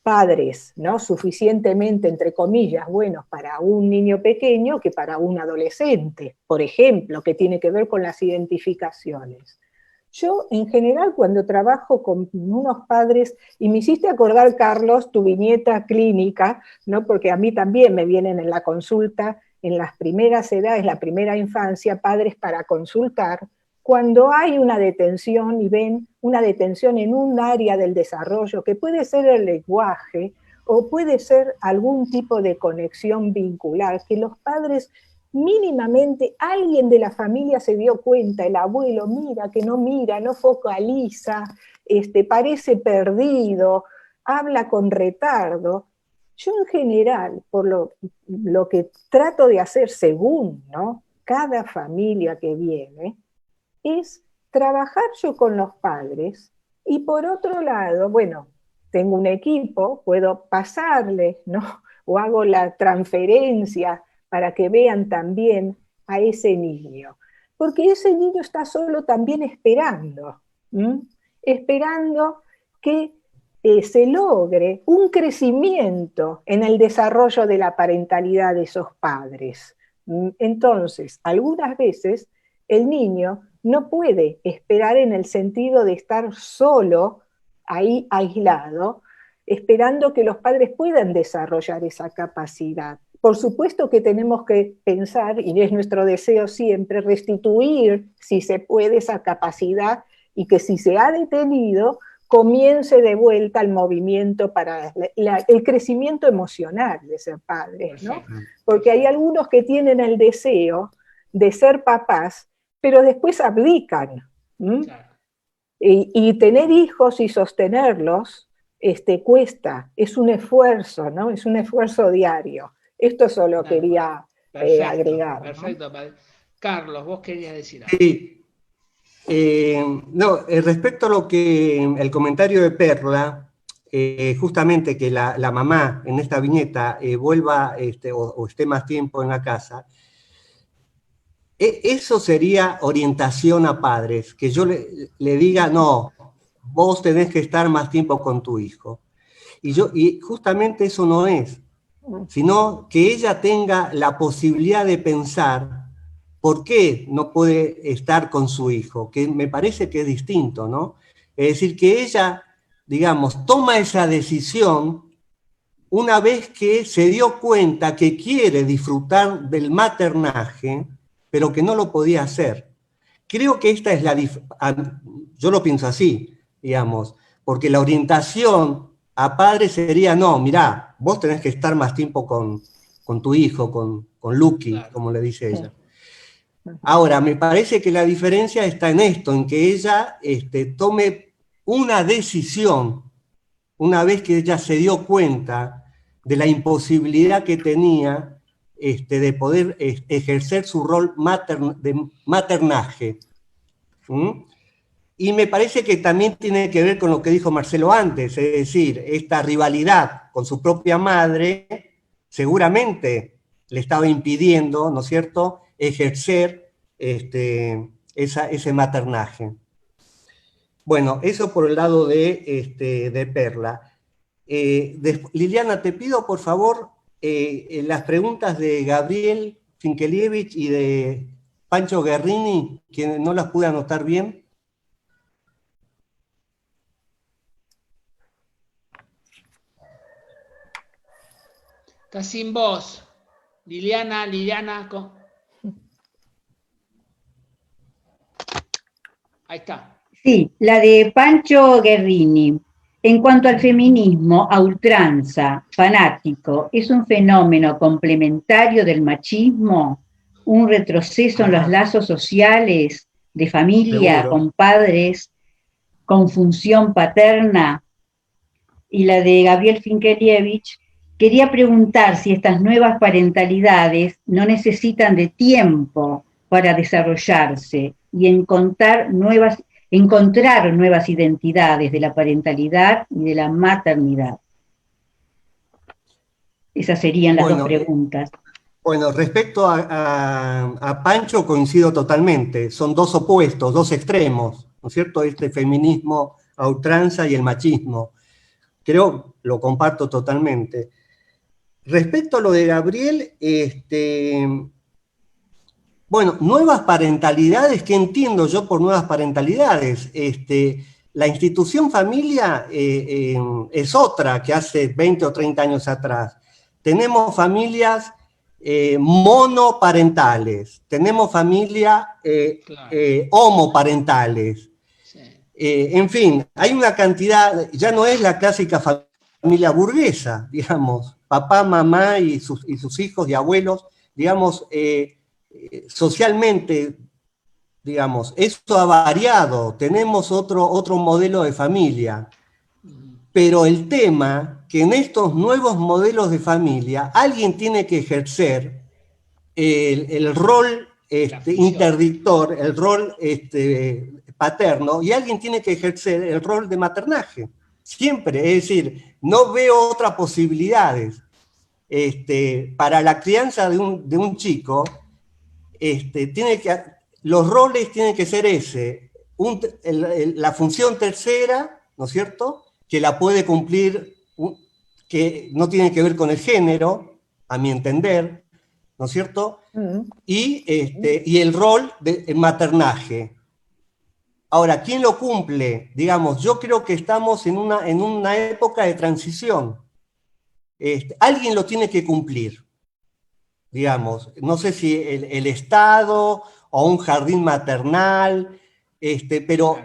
padres, ¿no?, suficientemente, entre comillas, buenos para un niño pequeño que para un adolescente, por ejemplo, que tiene que ver con las identificaciones. Yo, en general, cuando trabajo con unos padres, y me hiciste acordar, Carlos, tu viñeta clínica, ¿no?, porque a mí también me vienen en la consulta, en las primeras edades, la primera infancia, padres para consultar, cuando hay una detención y ven una detención en un área del desarrollo, que puede ser el lenguaje o puede ser algún tipo de conexión vincular, que los padres mínimamente, alguien de la familia se dio cuenta, el abuelo mira, no focaliza, parece perdido, habla con retardo. Yo en general, por lo que trato de hacer según, ¿no?, cada familia que viene, es trabajar yo con los padres y por otro lado, bueno, tengo un equipo, puedo pasarle, ¿no?, o hago la transferencia para que vean también a ese niño. Porque ese niño está solo también esperando, esperando que se logre un crecimiento en el desarrollo de la parentalidad de esos padres. Entonces, algunas veces el niño no puede esperar en el sentido de estar solo, ahí aislado, esperando que los padres puedan desarrollar esa capacidad. Por supuesto que tenemos que pensar, y es nuestro deseo siempre, restituir, si se puede, esa capacidad, y que si se ha detenido, comience de vuelta el movimiento para el crecimiento emocional de ser padres, ¿no? Porque hay algunos que tienen el deseo de ser papás, pero después abdican. Claro. Y tener hijos y sostenerlos cuesta, es un esfuerzo, ¿no? Es un esfuerzo diario. Esto solo quería agregar. Perfecto, ¿no? Carlos, vos querías decir algo. Sí. No, respecto a lo que el comentario de Perla, justamente que la mamá en esta viñeta vuelva o esté más tiempo en la casa, eso sería orientación a padres, que yo le diga, no, vos tenés que estar más tiempo con tu hijo. Y justamente eso no es, sino que ella tenga la posibilidad de pensar ¿por qué no puede estar con su hijo? Que me parece que es distinto, ¿no? Es decir, que ella, digamos, toma esa decisión una vez que se dio cuenta que quiere disfrutar del maternaje, pero que no lo podía hacer. Creo que esta es yo lo pienso así, digamos, porque la orientación a padres sería, no, mirá, vos tenés que estar más tiempo con tu hijo, con Lucky, claro, como le dice ella. Ahora, me parece que la diferencia está en esto, en que ella tome una decisión, una vez que ella se dio cuenta de la imposibilidad que tenía de poder ejercer su rol de maternaje. Y me parece que también tiene que ver con lo que dijo Marcelo antes, es decir, esta rivalidad con su propia madre seguramente le estaba impidiendo, ¿no es cierto?, ejercer ese maternaje. Bueno, eso por el lado de Perla. Liliana, te pido por favor las preguntas de Gabriel Finkelievich y de Pancho Guerrini, que no las pude anotar bien. Está sin voz. Liliana. Ahí está. Sí, la de Pancho Guerrini. En cuanto al feminismo a ultranza, fanático, ¿es un fenómeno complementario del machismo? ¿Un retroceso en los lazos sociales, de familia, seguro, con padres, con función paterna? Y la de Gabriel Finkelievich, quería preguntar si estas nuevas parentalidades no necesitan de tiempo para desarrollarse y encontrar nuevas identidades de la parentalidad y de la maternidad. Esas serían las dos preguntas. Bueno, respecto a Pancho coincido totalmente. Son dos opuestos, dos extremos, ¿no es cierto? Este feminismo a ultranza y el machismo. Creo, lo comparto totalmente. Respecto a lo de Gabriel, bueno, nuevas parentalidades, ¿qué entiendo yo por nuevas parentalidades? La institución familia es otra que hace 20 o 30 años atrás. Tenemos familias monoparentales, tenemos familias homoparentales. Sí. En fin, hay una cantidad, ya no es la clásica familia burguesa, digamos, papá, mamá y sus hijos y abuelos, digamos, socialmente, digamos, esto ha variado, tenemos otro modelo de familia, pero el tema que en estos nuevos modelos de familia alguien tiene que ejercer el rol interdictor, el rol paterno, y alguien tiene que ejercer el rol de maternaje, siempre, es decir, no veo otras posibilidades. Para la crianza de un chico, los roles tienen que ser la función tercera, ¿no es cierto?, que la puede cumplir, que no tiene que ver con el género, a mi entender, ¿no es cierto?, y el rol de maternaje. Ahora, ¿quién lo cumple? Digamos, yo creo que estamos en una época de transición. Alguien lo tiene que cumplir, digamos, no sé si el Estado o un jardín maternal, pero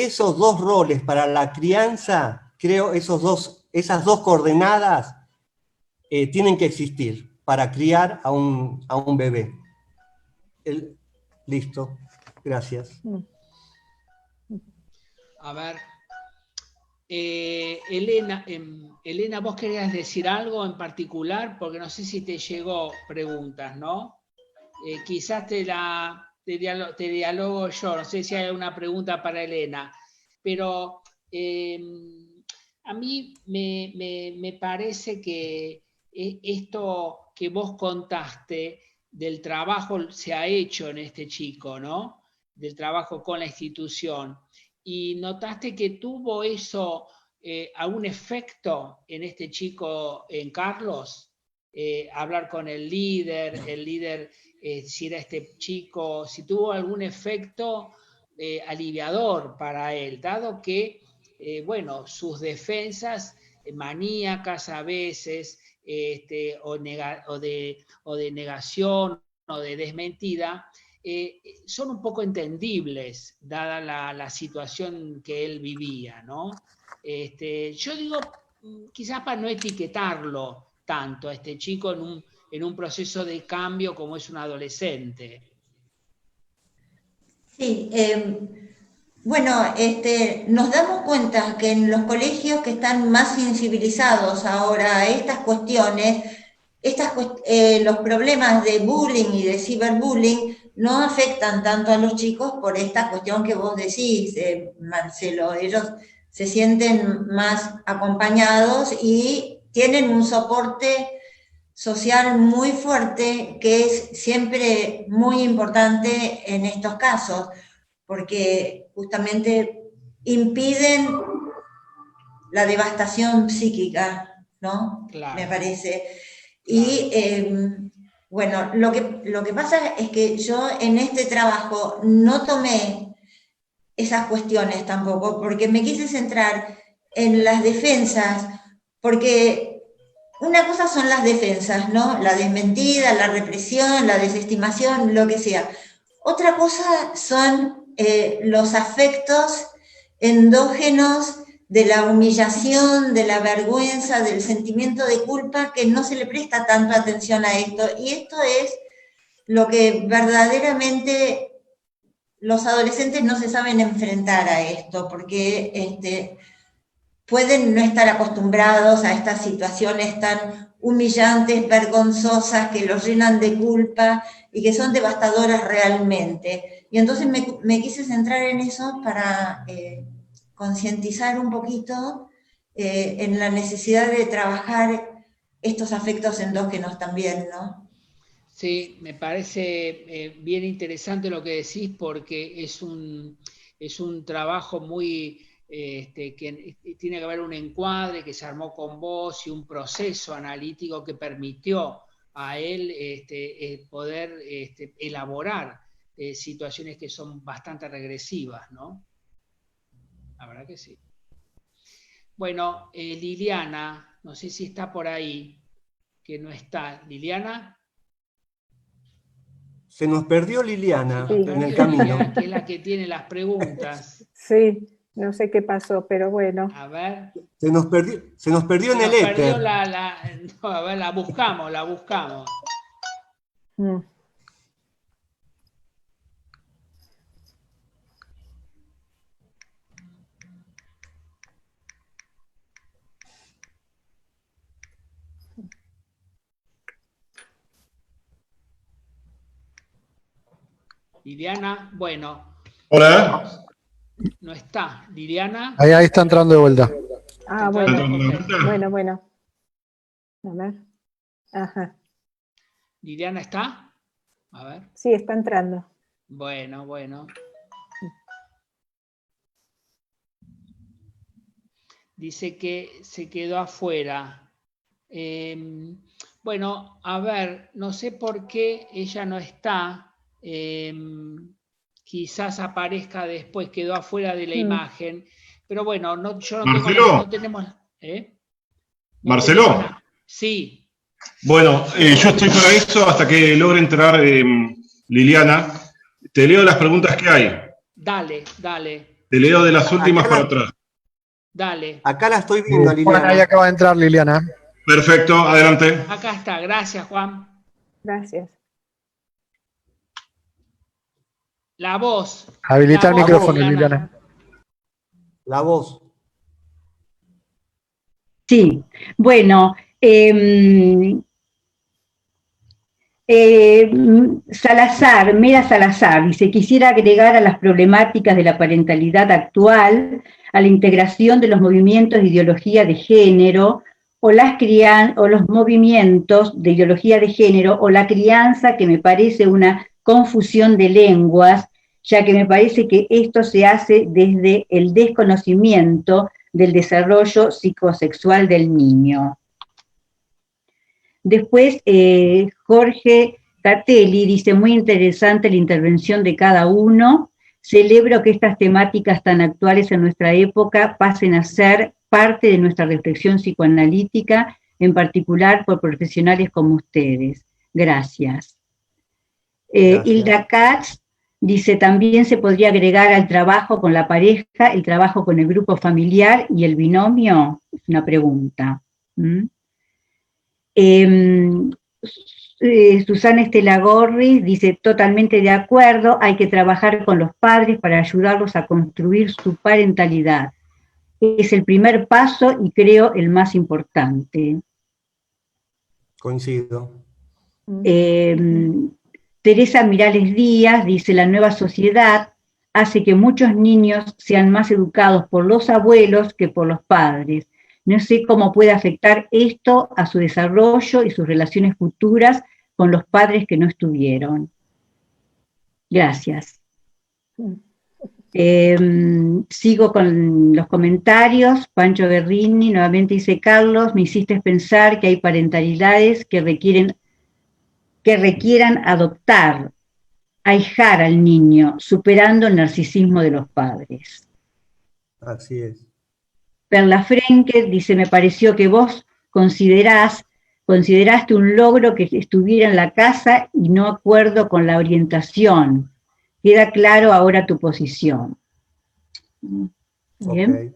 esos dos roles para la crianza, creo, esas dos coordenadas tienen que existir para criar a un bebé. Listo, gracias. A ver, Elena, Elena, vos querías decir algo en particular, porque no sé si te llegó preguntas, ¿no? Quizás te dialogo yo, no sé si hay alguna pregunta para Elena, pero a mí me parece que esto que vos contaste del trabajo se ha hecho en este chico, ¿no? Del trabajo con la institución. ¿Y notaste que tuvo eso algún efecto en este chico, en Carlos? Hablar con el líder, si era este chico, si tuvo algún efecto aliviador para él, dado que, bueno, sus defensas maníacas a veces, o de negación o de desmentida, son un poco entendibles, dada la situación que él vivía, ¿no? Yo digo, quizás para no etiquetarlo tanto a este chico en un proceso de cambio como es un adolescente. Sí, bueno, nos damos cuenta que en los colegios que están más sensibilizados ahora a estas cuestiones, los problemas de bullying y de ciberbullying no afectan tanto a los chicos por esta cuestión que vos decís, Marcelo. Ellos se sienten más acompañados y tienen un soporte social muy fuerte, que es siempre muy importante en estos casos, porque justamente impiden la devastación psíquica, ¿no? Claro. Me parece. Claro. Y bueno, lo que pasa es que yo en este trabajo no tomé esas cuestiones tampoco, porque me quise centrar en las defensas, porque una cosa son las defensas, ¿no? La desmentida, la represión, la desestimación, lo que sea. Otra cosa son los afectos endógenos de la humillación, de la vergüenza, del sentimiento de culpa, que no se le presta tanto atención a esto. Y esto es lo que verdaderamente los adolescentes no se saben enfrentar a esto, porque pueden no estar acostumbrados a estas situaciones tan humillantes, vergonzosas, que los llenan de culpa y que son devastadoras realmente. Y entonces me quise centrar en eso para concientizar un poquito en la necesidad de trabajar estos afectos endógenos también, ¿no? Sí, me parece bien interesante lo que decís, porque es un trabajo muy... que tiene que haber un encuadre que se armó con vos y un proceso analítico que permitió a él poder elaborar situaciones que son bastante regresivas, ¿no? La verdad que sí. Bueno, Liliana, no sé si está por ahí, que no está. ¿Liliana? Se nos perdió Liliana en el camino. camino. Que es la que tiene las preguntas. Sí, no sé qué pasó, pero bueno. A ver. Se nos perdió en el éter. No, a ver, la buscamos. Liliana, bueno. Hola. No está. Liliana. Ahí está entrando de vuelta. Ah, bueno. A ver. Ajá. ¿Liliana está? A ver. Sí, está entrando. Bueno. Dice que se quedó afuera. Bueno, a ver, no sé por qué ella no está. Quizás aparezca después, quedó afuera de la imagen. Pero bueno, yo no Marcelo. no tenemos... Marcelo. Sí. Bueno, yo estoy para eso hasta que logre entrar Liliana. Te leo las preguntas que hay. Dale. Te leo de las últimas para atrás. Dale. Acá la estoy viendo, Juan, Liliana. ahí acaba de entrar Liliana. Perfecto, adelante. Acá está, gracias Juan. Gracias. La voz. Habilita el La voz, micrófono, Liliana. La voz. Sí, bueno, Salazar, Mera Salazar, dice, quisiera agregar a las problemáticas de la parentalidad actual a la integración de los movimientos de ideología de género o los movimientos de ideología de género o la crianza, que me parece una confusión de lenguas, ya que me parece que esto se hace desde el desconocimiento del desarrollo psicosexual del niño. Después, Jorge Catelli dice, muy interesante la intervención de cada uno. Celebro que estas temáticas tan actuales en nuestra época pasen a ser parte de nuestra reflexión psicoanalítica, en particular por profesionales como ustedes. Gracias. Gracias. Hilda Katz dice, también se podría agregar al trabajo con la pareja, el trabajo con el grupo familiar y el binomio. Es una pregunta. Susana Estela Gorris dice, totalmente de acuerdo, hay que trabajar con los padres para ayudarlos a construir su parentalidad. Es el primer paso y creo el más importante. Coincido. Teresa Mirales Díaz dice, la nueva sociedad hace que muchos niños sean más educados por los abuelos que por los padres. No sé cómo puede afectar esto a su desarrollo y sus relaciones futuras con los padres que no estuvieron. Gracias. Sigo con los comentarios. Pancho Guerrini nuevamente dice, Carlos, me hiciste pensar que hay parentalidades que requieran adoptar, ahijar al niño, superando el narcisismo de los padres. Así es. Perla Frenke dice, me pareció que vos consideraste un logro que estuviera en la casa y no acuerdo con la orientación. Queda claro ahora tu posición. Bien.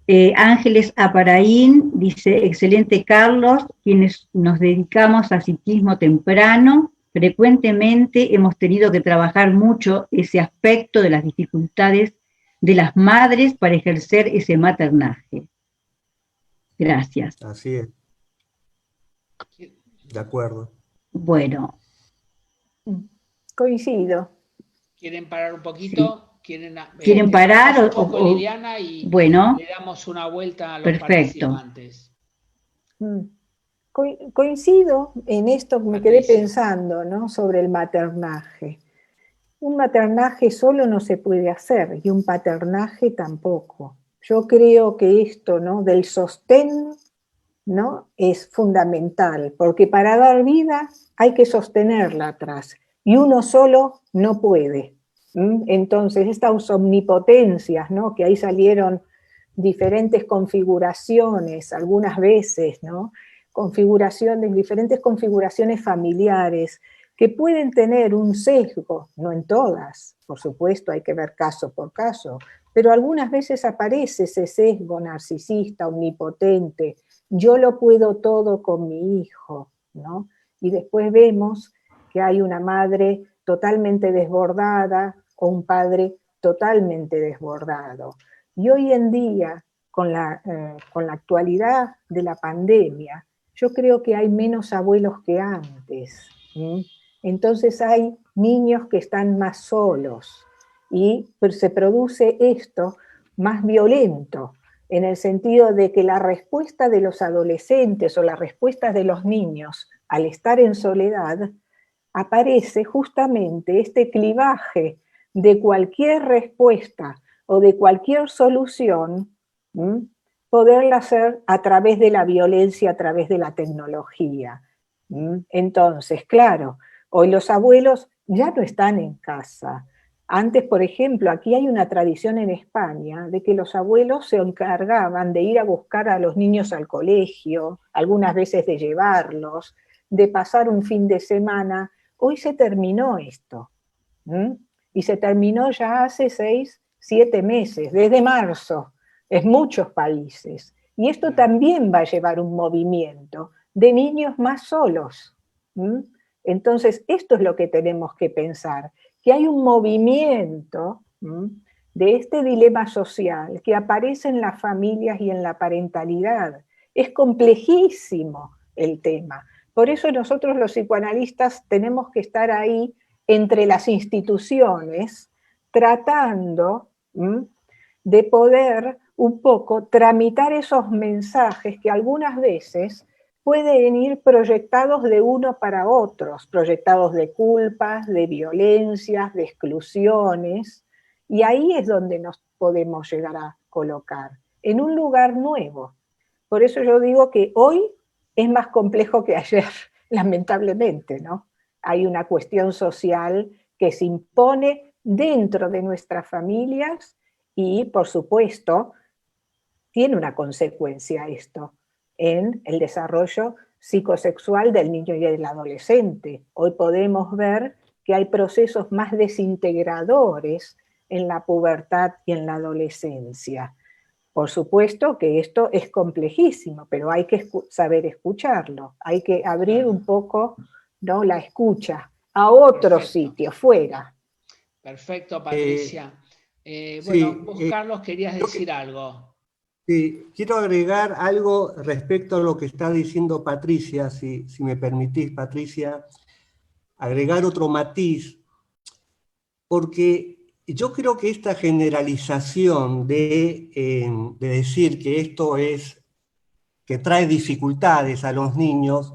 Okay. Ángeles Aparaín dice, excelente Carlos, quienes nos dedicamos a psiquismo temprano, frecuentemente hemos tenido que trabajar mucho ese aspecto de las dificultades de las madres para ejercer ese maternaje. Gracias. Así es. De acuerdo. Bueno. Coincido. ¿Quieren parar un poquito? Sí. ¿Quieren parar? Liliana, y bueno, le damos una vuelta a los perfecto. participantes. Coincido en esto que me quedé pensando, ¿no? Sobre el maternaje. Un maternaje solo no se puede hacer y un paternaje tampoco. Yo creo que esto, ¿no? Del sostén, ¿no? Es fundamental, porque para dar vida hay que sostenerla atrás y uno solo no puede. Entonces estas omnipotencias, ¿no? Que ahí salieron diferentes configuraciones, algunas veces, ¿no? Diferentes configuraciones familiares, que pueden tener un sesgo, no en todas, por supuesto hay que ver caso por caso, pero algunas veces aparece ese sesgo narcisista, omnipotente, yo lo puedo todo con mi hijo, ¿no? Y después vemos que hay una madre totalmente desbordada o un padre totalmente desbordado. Y hoy en día, con la actualidad de la pandemia, yo creo que hay menos abuelos que antes. Entonces hay niños que están más solos y se produce esto más violento, en el sentido de que la respuesta de los adolescentes o la respuesta de los niños al estar en soledad, aparece justamente este clivaje de cualquier respuesta o de cualquier solución, poderla hacer a través de la violencia, a través de la tecnología. Entonces, claro, hoy los abuelos ya no están en casa. Antes, por ejemplo, aquí hay una tradición en España de que los abuelos se encargaban de ir a buscar a los niños al colegio, algunas veces de llevarlos, de pasar un fin de semana. Hoy se terminó esto. y se terminó ya hace 6, 7 meses, desde marzo, en muchos países. Y esto también va a llevar un movimiento de niños más solos. Entonces, esto es lo que tenemos que pensar, que hay un movimiento de este dilema social que aparece en las familias y en la parentalidad. Es complejísimo el tema. Por eso nosotros los psicoanalistas tenemos que estar ahí entre las instituciones, tratando de poder un poco tramitar esos mensajes que algunas veces pueden ir proyectados de uno para otros, proyectados de culpas, de violencias, de exclusiones, y ahí es donde nos podemos llegar a colocar, en un lugar nuevo. Por eso yo digo que hoy es más complejo que ayer, lamentablemente, ¿no? Hay una cuestión social que se impone dentro de nuestras familias y, por supuesto, tiene una consecuencia esto en el desarrollo psicosexual del niño y del adolescente. Hoy podemos ver que hay procesos más desintegradores en la pubertad y en la adolescencia. Por supuesto que esto es complejísimo, pero hay que saber escucharlo, hay que abrir un poco, ¿no?, la escucha a otro sitio, fuera. Perfecto, Patricia. Bueno, sí, vos, Carlos, querías decir algo. Sí, quiero agregar algo respecto a lo que está diciendo Patricia, si me permitís, Patricia, agregar otro matiz, porque yo creo que esta generalización de decir que esto es, que trae dificultades a los niños,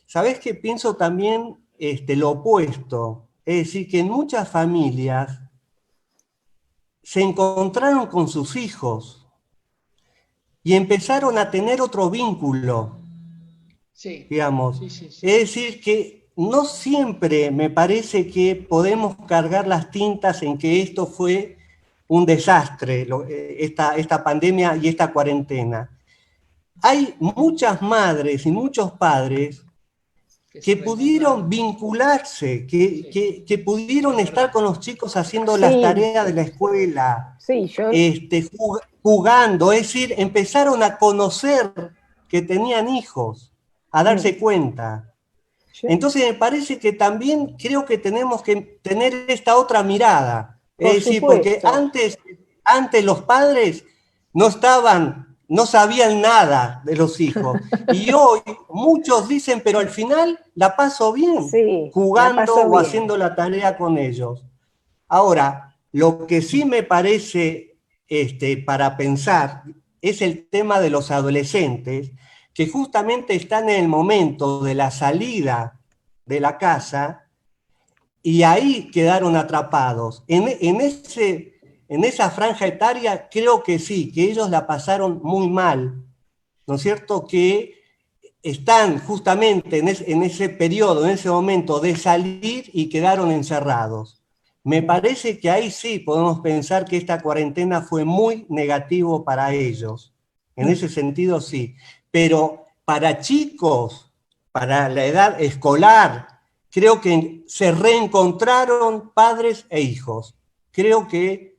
¿sabés qué? Pienso también lo opuesto, es decir, que en muchas familias se encontraron con sus hijos, y empezaron a tener otro vínculo, digamos. Sí. Es decir, que no siempre me parece que podemos cargar las tintas en que esto fue un desastre, esta pandemia y esta cuarentena. Hay muchas madres y muchos padres que pudieron vincularse, que pudieron estar con los chicos haciendo las tareas de la escuela, jugando, es decir, empezaron a conocer que tenían hijos, a darse cuenta. Entonces me parece que también creo que tenemos que tener esta otra mirada, es decir, porque antes los padres no sabían nada de los hijos, y hoy muchos dicen, pero al final la paso bien, jugando o haciendo la tarea con ellos. Ahora, lo que sí me parece para pensar es el tema de los adolescentes, que justamente están en el momento de la salida de la casa y ahí quedaron atrapados. En esa franja etaria creo que sí, que ellos la pasaron muy mal, ¿no es cierto? Que están justamente en ese periodo, en ese momento de salir y quedaron encerrados. Me parece que ahí sí podemos pensar que esta cuarentena fue muy negativo para ellos. En ese sentido sí. Pero para chicos, para la edad escolar, creo que se reencontraron padres e hijos. Creo que,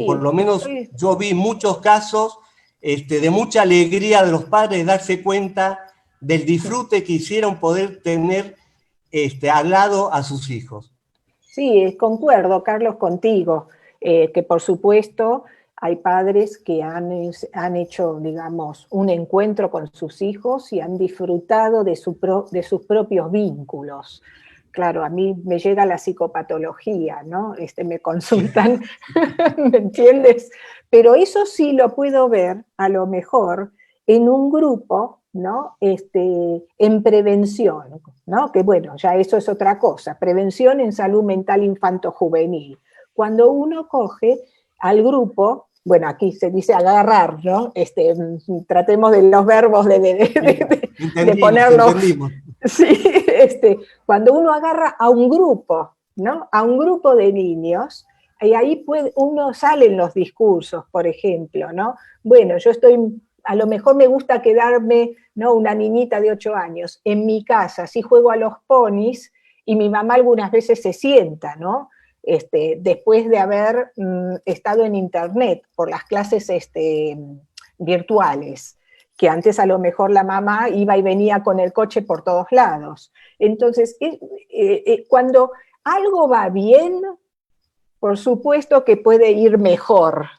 por lo menos yo vi muchos casos de mucha alegría de los padres darse cuenta del disfrute que hicieron poder tener al lado a sus hijos. Sí, concuerdo, Carlos, contigo, que por supuesto hay padres que han hecho, digamos, un encuentro con sus hijos y han disfrutado de sus propios vínculos. Claro, a mí me llega la psicopatología, ¿no? Me consultan, ¿me entiendes? Pero eso sí lo puedo ver, a lo mejor, en un grupo, ¿no? En prevención, ¿no? Que bueno, ya eso es otra cosa, prevención en salud mental infanto-juvenil. Cuando uno coge al grupo, bueno, aquí se dice agarrar, ¿no? Tratemos de los verbos de ponerlos. Sí, cuando uno agarra a un grupo, ¿no? A un grupo de niños, y ahí uno sale en los discursos, por ejemplo, ¿no? Bueno, a lo mejor me gusta quedarme, ¿no?, una niñita de 8 años, en mi casa, sí juego a los ponis, y mi mamá algunas veces se sienta, ¿no? después de haber estado en internet por las clases virtuales, que antes a lo mejor la mamá iba y venía con el coche por todos lados. Entonces, cuando algo va bien, por supuesto que puede ir mejor,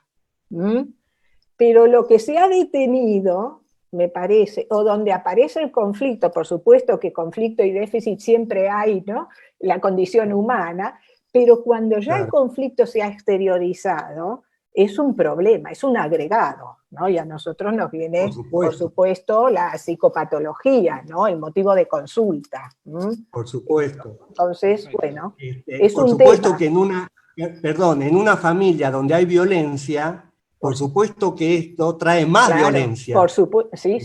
pero lo que se ha detenido, me parece, o donde aparece el conflicto, por supuesto que conflicto y déficit siempre hay, ¿no? La condición humana, pero cuando ya el conflicto se ha exteriorizado, es un problema, es un agregado, ¿no? Y a nosotros nos viene, por supuesto, la psicopatología, ¿no? El motivo de consulta. Por supuesto. Entonces, bueno, es por un supuesto tema. que en una familia donde hay violencia, por supuesto que esto trae más violencia. Por supuesto, sí,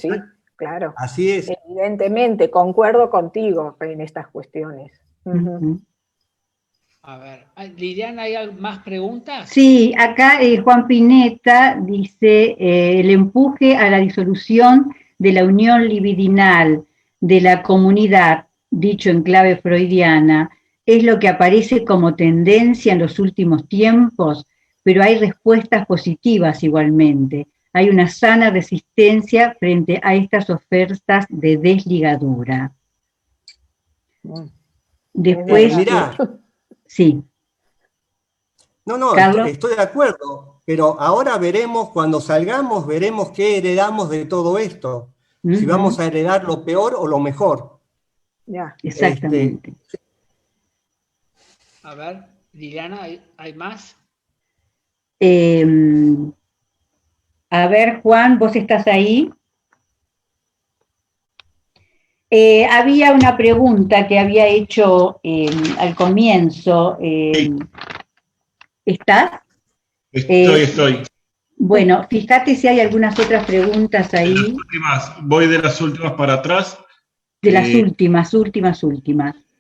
claro. Así es. Evidentemente, concuerdo contigo en estas cuestiones. A ver, Liliana, ¿hay más preguntas? Sí, acá Juan Pineta dice, el empuje a la disolución de la unión libidinal de la comunidad, dicho en clave freudiana, es lo que aparece como tendencia en los últimos tiempos, pero hay respuestas positivas igualmente. Hay una sana resistencia frente a estas ofertas de desligadura. Después, mirá. Sí. No, estoy de acuerdo, pero ahora veremos, cuando salgamos, veremos qué heredamos de todo esto. Si vamos a heredar lo peor o lo mejor. Ya, exactamente. A ver, Liliana, ¿hay más? A ver, Juan, ¿vos estás ahí? Había una pregunta que había hecho al comienzo. ¿Estás? Estoy. Bueno, fíjate si hay algunas otras preguntas ahí. Voy de las últimas para atrás. De las últimas.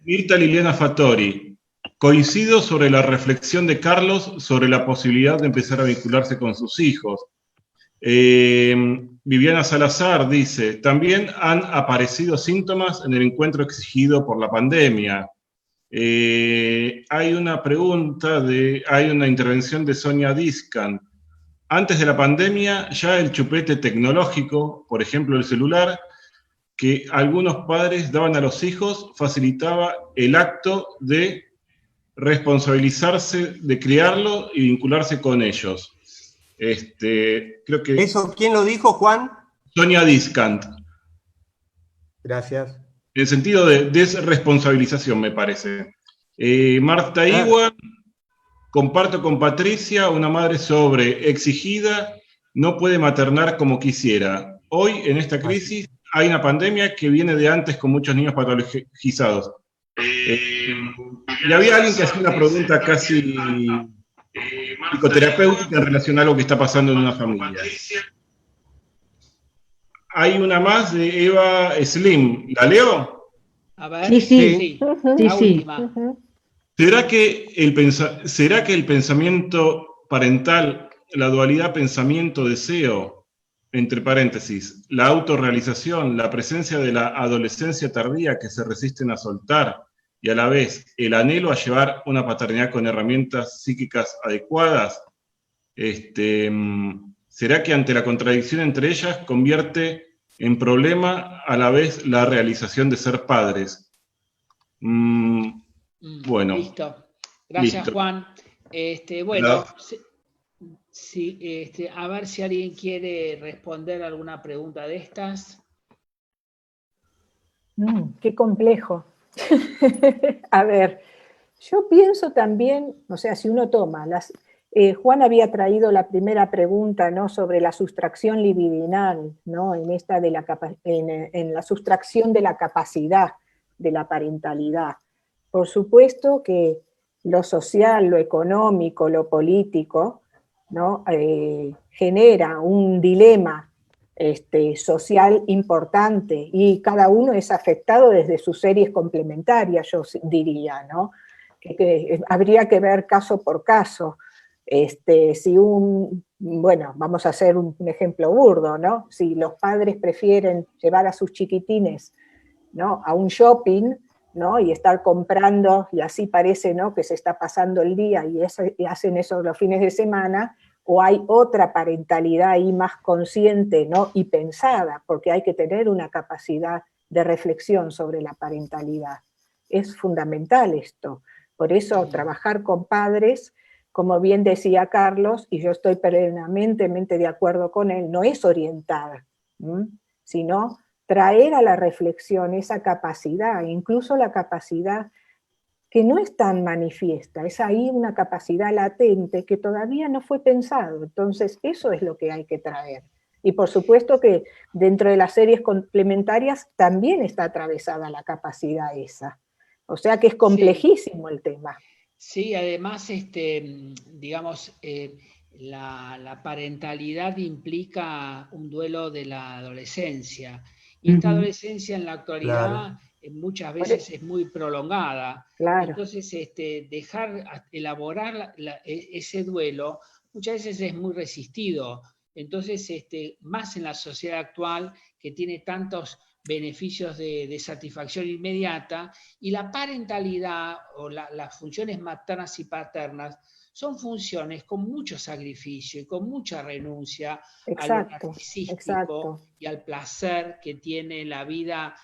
Mirta Liliana Fattori. Coincido sobre la reflexión de Carlos sobre la posibilidad de empezar a vincularse con sus hijos. Viviana Salazar dice, también han aparecido síntomas en el encuentro exigido por la pandemia. Hay una hay una intervención de Sonia Discan. Antes de la pandemia, ya el chupete tecnológico, por ejemplo el celular, que algunos padres daban a los hijos, facilitaba el acto de responsabilizarse de criarlo y vincularse con ellos. Creo que... ¿Eso quién lo dijo, Juan? Sonia Discant. Gracias. En el sentido de desresponsabilización, me parece. Marta Iwan, comparto con Patricia, una madre exigida, no puede maternar como quisiera. Hoy, en esta crisis, hay una pandemia que viene de antes con muchos niños patologizados. Y había alguien que hacía una pregunta casi psicoterapéutica en relación a algo que está pasando en una familia. Hay una más de Eva Slim. ¿La leo? A ver. Sí. Última. ¿Será que el pensamiento parental, la dualidad pensamiento-deseo, entre paréntesis, la autorrealización, la presencia de la adolescencia tardía que se resisten a soltar y a la vez el anhelo a llevar una paternidad con herramientas psíquicas adecuadas, ¿será que ante la contradicción entre ellas convierte en problema a la vez la realización de ser padres? Bueno. Listo. Gracias, listo. Juan. Bueno, sí, a ver si alguien quiere responder alguna pregunta de estas. Qué complejo. A ver, yo pienso también, o sea, si uno toma Juan había traído la primera pregunta, ¿no?, sobre la sustracción libidinal, ¿no?, en la sustracción de la capacidad de la parentalidad. Por supuesto que lo social, lo económico, lo político, ¿no?, genera un dilema social importante, y cada uno es afectado desde sus series complementarias, yo diría, ¿no? Que habría que ver caso por caso. Bueno, vamos a hacer un ejemplo burdo, ¿no? Si los padres prefieren llevar a sus chiquitines, ¿no?, a un shopping, ¿no? Y estar comprando, y así parece, ¿no?, que se está pasando el día y hacen eso los fines de semana, o hay otra parentalidad ahí más consciente, ¿no?, y pensada, porque hay que tener una capacidad de reflexión sobre la parentalidad. Es fundamental esto. Por eso trabajar con padres, como bien decía Carlos, y yo estoy plenamente de acuerdo con él, no es orientar, sino traer a la reflexión esa capacidad, incluso la capacidad que no es tan manifiesta, es ahí una capacidad latente que todavía no fue pensado. Entonces eso es lo que hay que traer. Y por supuesto que dentro de las series complementarias también está atravesada la capacidad esa. O sea que es complejísimo el tema. Sí, además, digamos, la parentalidad implica un duelo de la adolescencia. Y esta adolescencia en la actualidad muchas veces es muy prolongada. Claro. Entonces, dejar elaborar ese duelo muchas veces es muy resistido. Entonces, más en la sociedad actual que tiene tantos beneficios de satisfacción inmediata, y la parentalidad o las funciones maternas y paternas son funciones con mucho sacrificio y con mucha renuncia a lo narcisístico y al placer que tiene la vida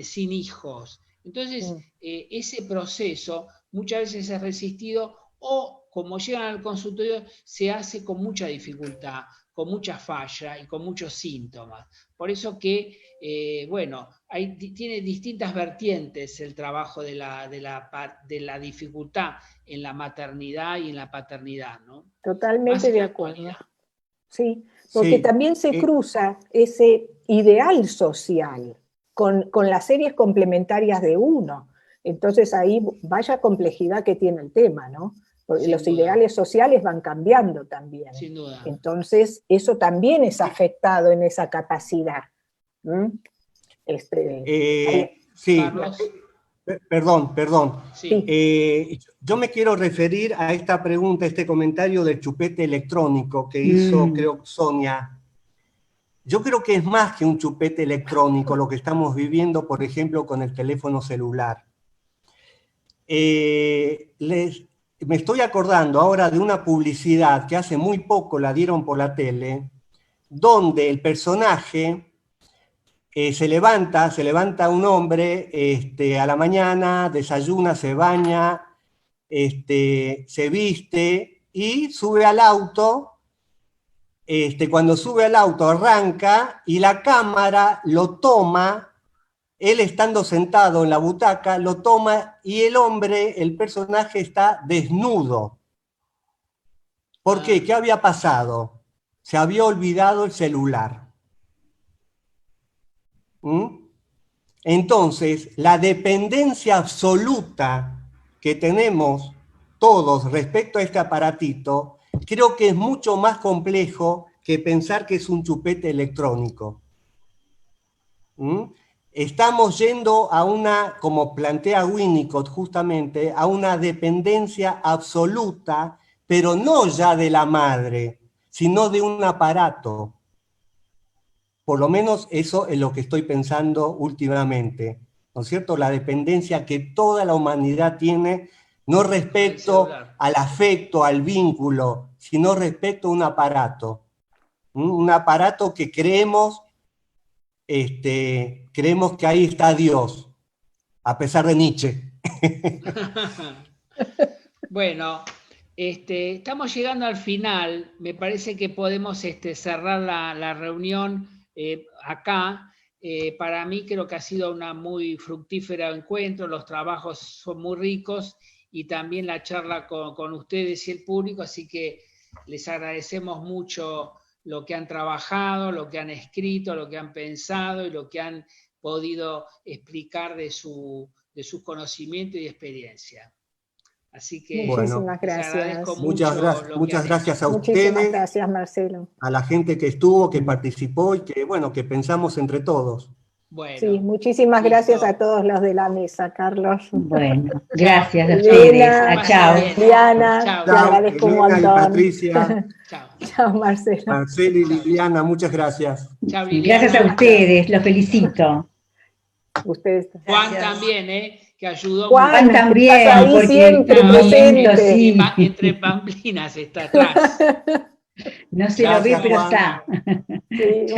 sin hijos. Entonces, ese proceso muchas veces es resistido o, como llegan al consultorio, se hace con mucha dificultad, con mucha falla y con muchos síntomas. Por eso que, tiene distintas vertientes el trabajo de la dificultad en la maternidad y en la paternidad, ¿no? Totalmente de acuerdo. Sí, porque también se cruza ese ideal social con las series complementarias de uno. Entonces ahí vaya complejidad que tiene el tema, ¿no? Porque los ideales sociales van cambiando también. Sin duda. Entonces, eso también es afectado en esa capacidad. Perdón. Sí. Yo me quiero referir a esta pregunta, este comentario del chupete electrónico que hizo, creo, Sonia. Yo creo que es más que un chupete electrónico lo que estamos viviendo, por ejemplo, con el teléfono celular. Me estoy acordando ahora de una publicidad que hace muy poco la dieron por la tele, donde el personaje se levanta un hombre a la mañana, desayuna, se baña, se viste y sube al auto. Cuando sube al auto arranca y la cámara lo toma. Él estando sentado en la butaca, lo toma y el hombre, el personaje, está desnudo. ¿Por qué? ¿Qué había pasado? Se había olvidado el celular. Entonces, la dependencia absoluta que tenemos todos respecto a este aparatito, creo que es mucho más complejo que pensar que es un chupete electrónico. Estamos yendo a una, como plantea Winnicott justamente, a una dependencia absoluta, pero no ya de la madre, sino de un aparato. Por lo menos eso es lo que estoy pensando últimamente, ¿no es cierto? La dependencia que toda la humanidad tiene, no respecto al afecto, al vínculo, sino respecto a un aparato. Un aparato que creemos que ahí está Dios, a pesar de Nietzsche. Bueno, estamos llegando al final. Me parece que podemos cerrar la reunión acá. Para mí creo que ha sido una muy fructífera encuentro, los trabajos son muy ricos y también la charla con ustedes y el público, así que les agradecemos mucho lo que han trabajado, lo que han escrito, lo que han pensado y lo que han podido explicar de sus conocimientos y experiencia. Así que muchísimas gracias. Muchas gracias a ustedes. Muchísimas gracias, Marcelo. A la gente que estuvo, que participó y que pensamos entre todos. Bueno, sí, muchísimas gracias a todos los de la mesa, Carlos. Bueno, gracias a ustedes. Chao. Liliana, te agradezco un montón. Patricia. Chao, Marcelo. Marcelo y Liliana, muchas gracias. Chao, Liliana. Gracias a ustedes, los felicito. Ustedes. Juan también, que ayudó Juan mucho. también, estás ahí porque siempre está presente. Entre bamblinas está atrás. No se lo ve, Gracias, pero Juan. está. Sí,